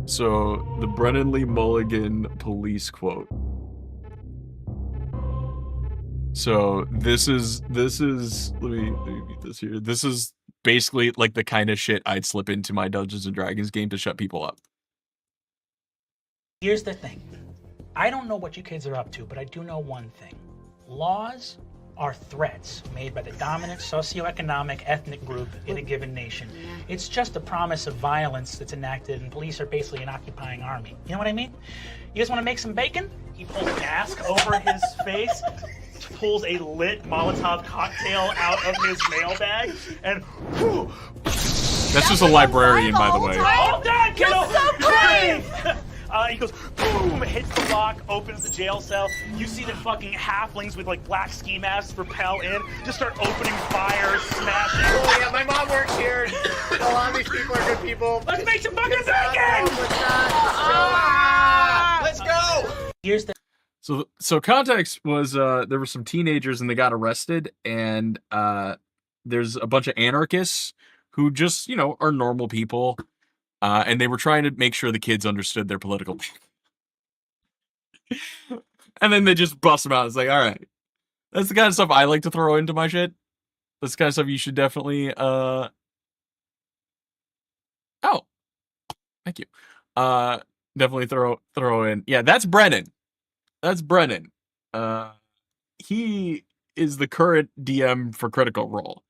Speaker 1: So the Brennan Lee Mulligan police quote. So this is let me read this here. This is basically like the kind of shit I'd slip into my Dungeons and Dragons game to shut people up.
Speaker 7: Here's the thing. I don't know what you kids are up to, but I do know one thing. Laws are threats made by the dominant socioeconomic ethnic group in a given nation. It's just a promise of violence that's enacted, and police are basically an occupying army. You know what I mean? You guys want to make some bacon? He pulls a mask over his face, pulls a lit Molotov cocktail out of his mailbag, and whew,
Speaker 1: That's just a librarian, by the way.
Speaker 7: hold on, kiddo!
Speaker 8: so brave!
Speaker 7: He goes, boom, hits the lock, opens the jail cell. You see the fucking halflings with like black ski masks repel in, just start opening fires, smashing.
Speaker 9: Oh yeah, my mom works here. A lot of these people are good people.
Speaker 7: Let's make some fucking bacon!
Speaker 9: Let's go!
Speaker 7: Here's the
Speaker 1: So context was there were some teenagers and they got arrested, and there's a bunch of anarchists who just, you know, are normal people. And they were trying to make sure the kids understood their political. And then they just bust them out. It's like, all right, that's the kind of stuff I like to throw into my shit. That's the kind of stuff you should definitely. Oh, thank you. Definitely throw in. Yeah, that's Brennan. That's Brennan. He is the current DM for Critical Role.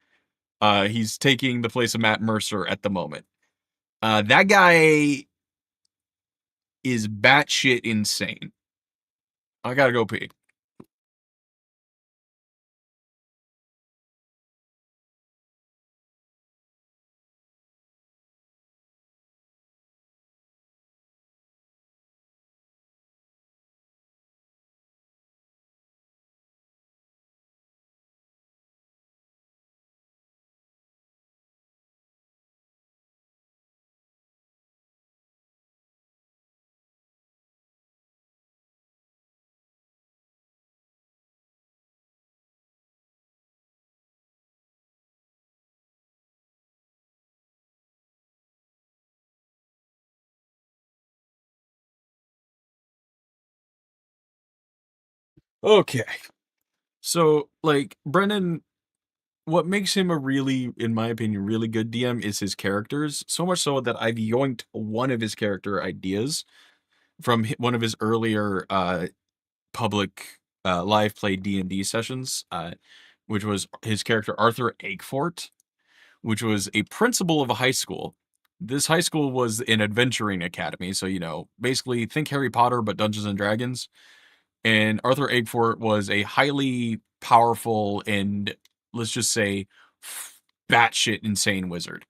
Speaker 1: He's taking the place of Matt Mercer at the moment. That guy is batshit insane. I gotta go pee. Okay. So, like, Brennan, what makes him a really, in my opinion, really good DM is his characters. So much so that I've yoinked one of his character ideas from one of his earlier public live play D&D sessions, which was his character Arthur Egfort, which was a principal of a high school. This high school was an adventuring academy, so, you know, basically think Harry Potter but Dungeons and Dragons. And Arthur Egfort was a highly powerful and, let's just say, batshit insane wizard.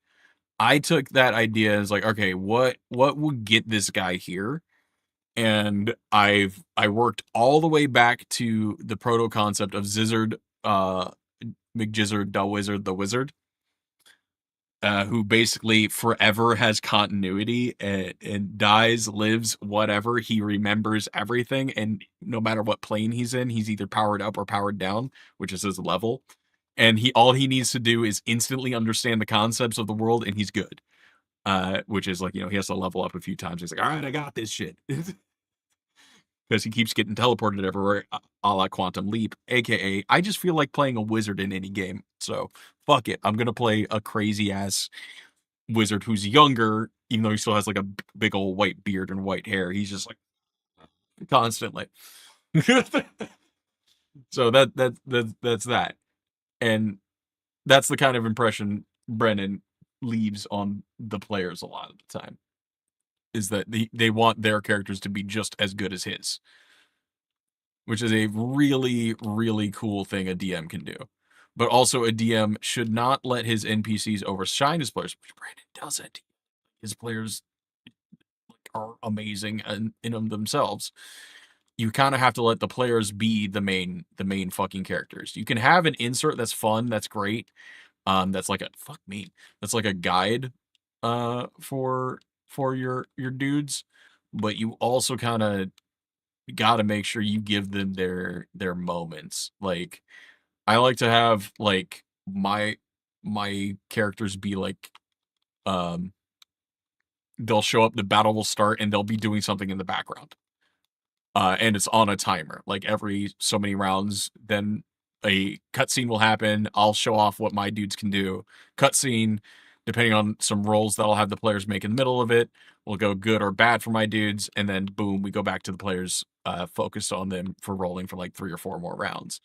Speaker 1: I took that idea as like, okay, what would get this guy here? And I worked all the way back to the proto concept of Zizzard, McGizzard, the Wizard, who basically forever has continuity and dies, lives, whatever. He remembers everything, and no matter what plane he's in, he's either powered up or powered down, which is his level. And all he needs to do is instantly understand the concepts of the world, and he's good. Which is like, you know, he has to level up a few times. He's like, all right, I got this shit. Because he keeps getting teleported everywhere, a la Quantum Leap, aka I just feel like playing a wizard in any game. So fuck it, I'm gonna play a crazy ass wizard who's younger, even though he still has like a big old white beard and white hair. He's just like constantly. So that's that, and that's the kind of impression Brennan leaves on the players a lot of the time. is that they want their characters to be just as good as his, which is a really, really cool thing a DM can do. But also a DM should not let his NPCs overshine his players, which Brandon doesn't. His players are amazing in them themselves. You kind of have to let the players be the main fucking characters. You can have an insert that's fun, that's great. That's like that's like a guide for your dudes, but you also kind of got to make sure you give them their moments. Like I like to have like my characters be like they'll show up, the battle will start, and they'll be doing something in the background. And it's on a timer. Like every so many rounds, then a cutscene will happen. I'll show off what my dudes can do. Cutscene, depending on some rolls that I'll have the players make in the middle of it, will go good or bad for my dudes, and then boom, we go back to the players focused on them for rolling for like 3 or 4 more rounds,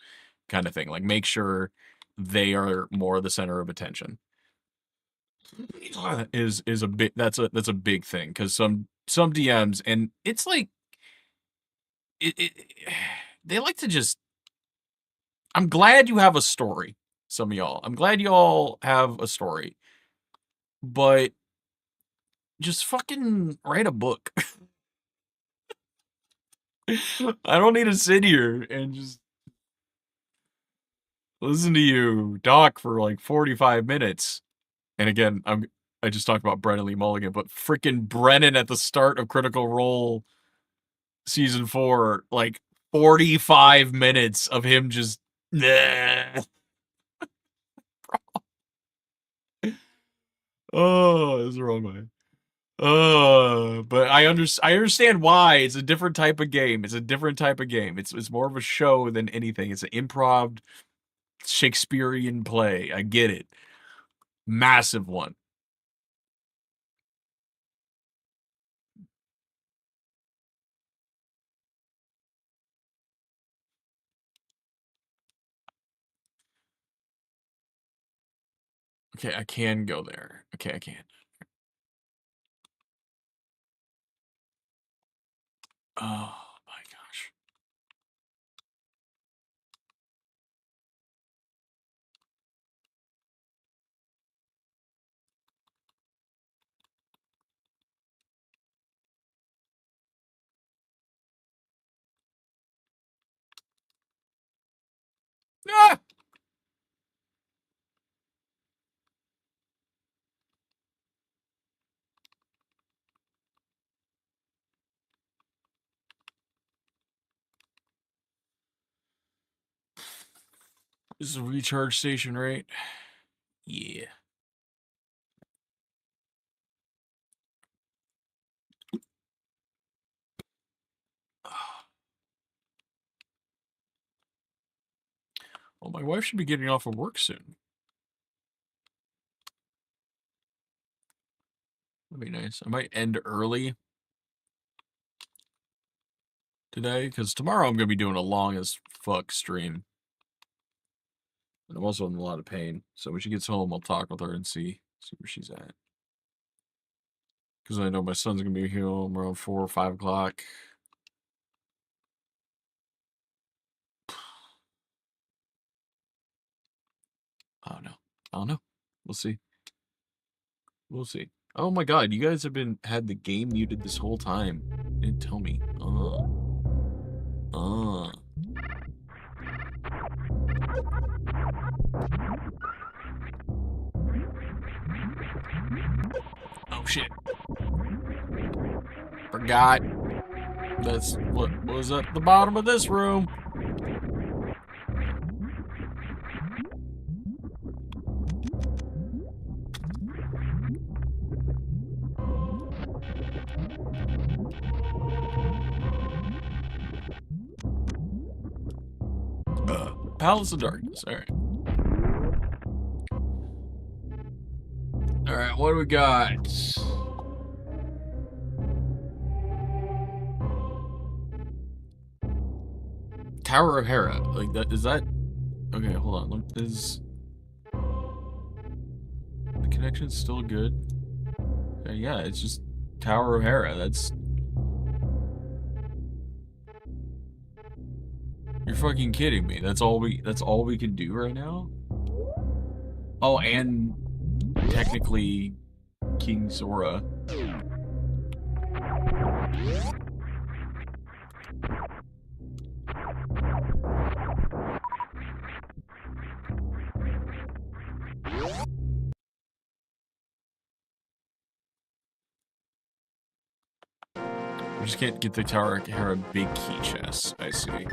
Speaker 1: kind of thing. Like make sure they are more the center of attention. Is a big that's a big thing, because some DMs, and it's like they like to just. I'm glad you have a story, some of y'all. I'm glad y'all have a story, but just fucking write a book. I don't need to sit here and just listen to you talk for like 45 minutes. And again, I just talked about Brennan Lee Mulligan, but freaking Brennan at the start of Critical Role season 4, like 45 minutes of him just nah. Oh, it's the wrong way. But I understand why. It's a different type of game. It's more of a show than anything. It's an improv Shakespearean play. I get it. Massive one. Okay, I can go there. Okay, I can. Oh my gosh. Ah! This is a recharge station, right? Yeah. Well, my wife should be getting off of work soon. That'd be nice. I might end early today, because tomorrow I'm going to be doing a long as fuck stream. And I'm also in a lot of pain. So when she gets home, I'll talk with her and see where she's at. Because I know my son's going to be home around 4 or 5 o'clock. I don't know. We'll see. Oh my god, you guys have had the game muted this whole time. You didn't tell me. Oh shit. Forgot. That's what was at the bottom of this room. Palace of Darkness. Alright. Alright, what do we got? Tower of Hera. Like, that is that? Okay, hold on. Is the connection still good? Okay, yeah, it's just Tower of Hera. That's... You're fucking kidding me. That's all we can do right now? Oh, and technically King Sora. We just can't get the Tower of Hera big key chests, I see.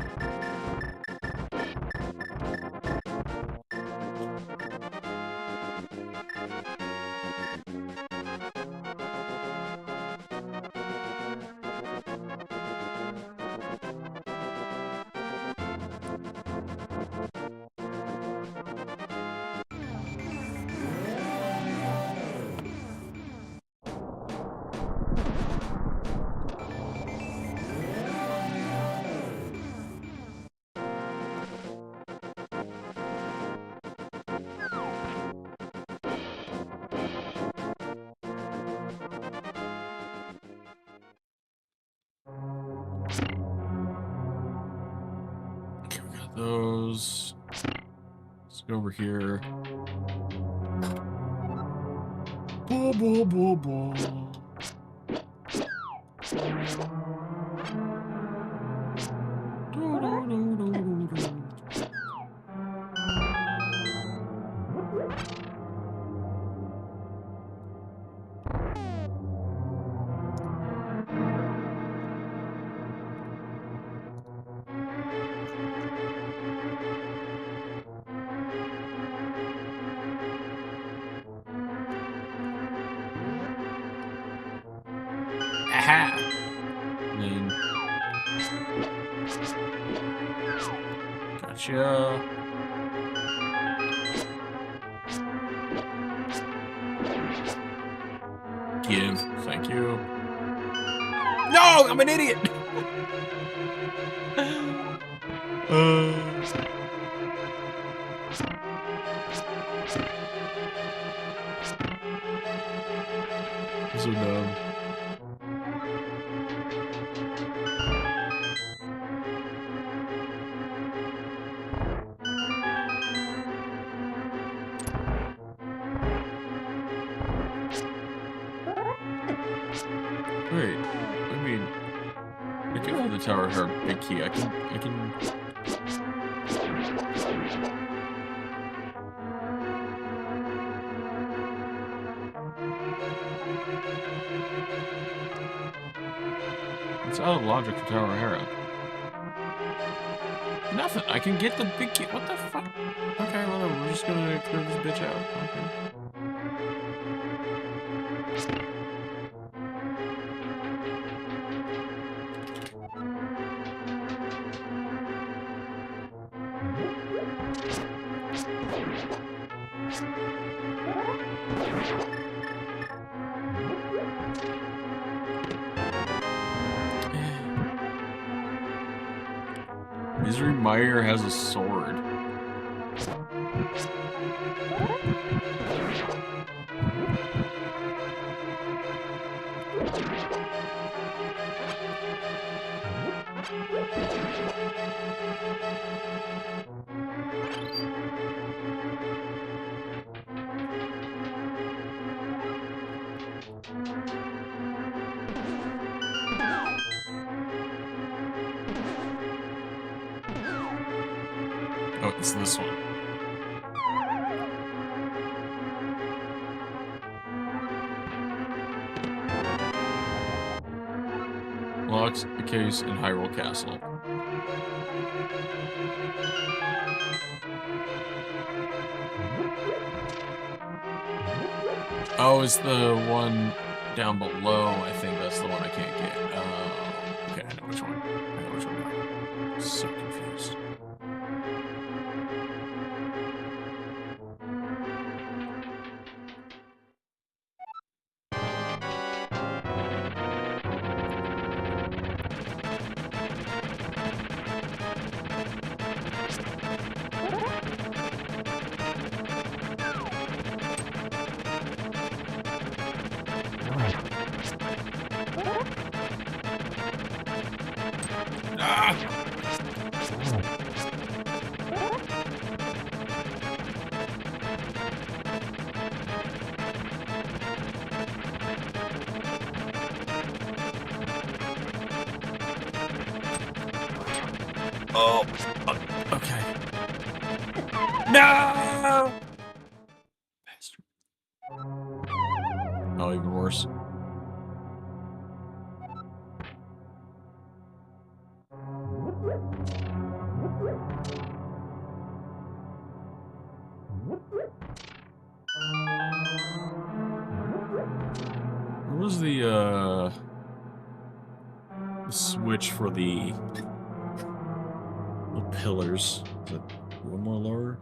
Speaker 1: Okay, we got those. Let's go over here. Blah, blah, blah, blah. Aha! I mean, gotcha. Give, thank you. No, I'm an idiot. I'm so dumb. Wait, I mean, I do have the Tower of Hera big key. I can. It's out of logic for Tower of Hera. Nothing. I can get the big key. What the fuck? Okay, whatever. We're just gonna clear this bitch out. Okay. Misery Meyer has a sword. Oh, it's this one. Locks the case in Hyrule Castle. Oh, it's the one down below. I think that's the one I can't get. Okay, I know which one. I know which one now. So confused. Oh, okay. No! Bastard. Oh, even worse. Where was the switch for the pillars? Is it one more lower?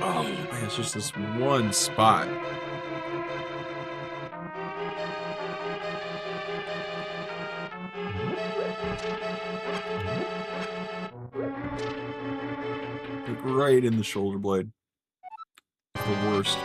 Speaker 1: Oh man, it's just this one spot. Right in the shoulder blade. The worst.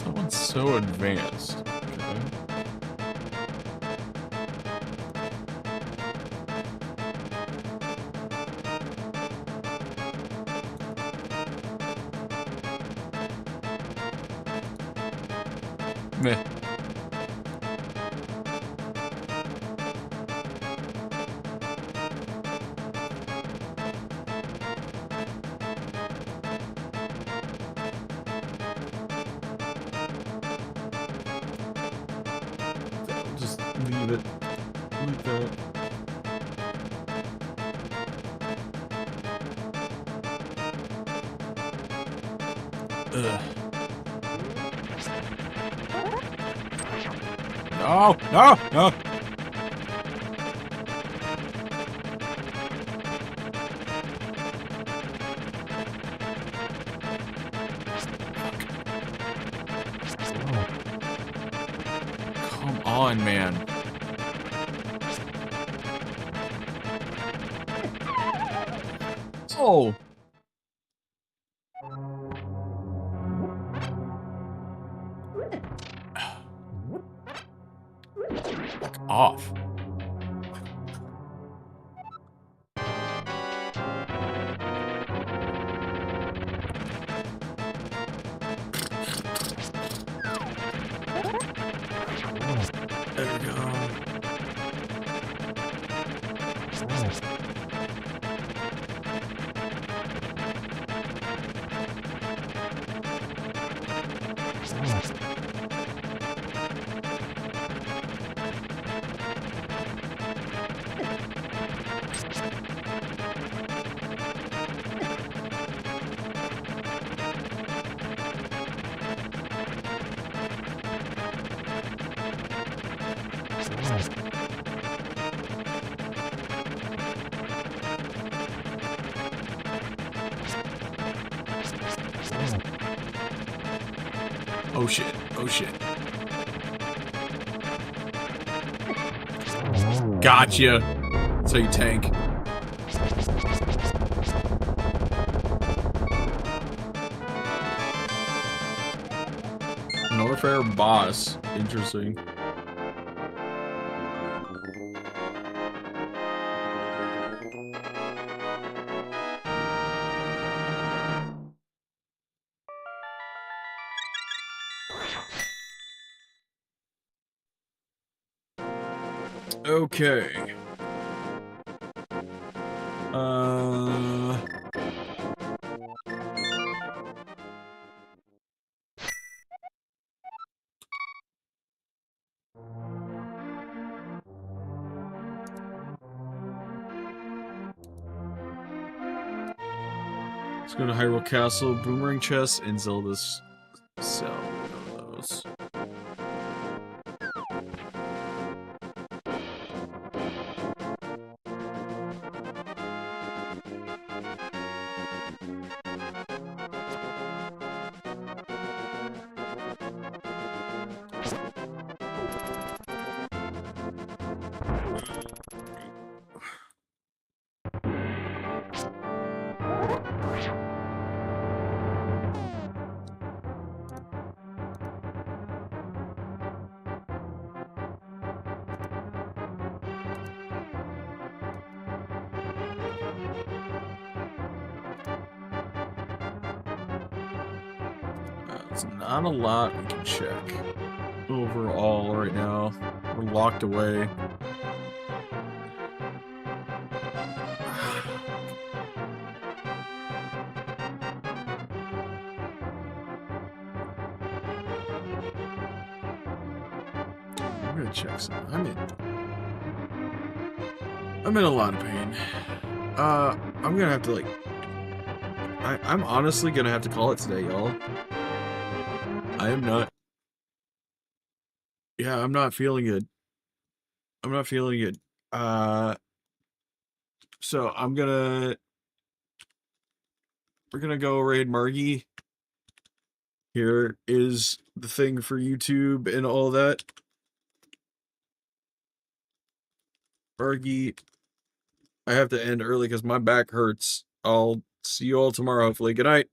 Speaker 1: Someone's so advanced. Okay. Meh. Just leave it like that. Ugh. No, no, no. Come on, man. Oh. Fuck off. There we go. Oh shit, oh shit. Gotcha. So you tank. Norfair boss. Interesting. Okay. Let's go to Hyrule Castle, Boomerang Chest, and Zelda's Cell. One of those. It's not a lot we can check overall right now. We're locked away. I'm gonna check some. I'm in a lot of pain. I'm gonna have to like. I'm honestly gonna have to call it today, y'all. I am not. Yeah, I'm not feeling good. I'm not feeling good. So we're gonna go raid Margie. Here is the thing for YouTube and all that. Margie, I have to end early because my back hurts. I'll see you all tomorrow, hopefully. Good night.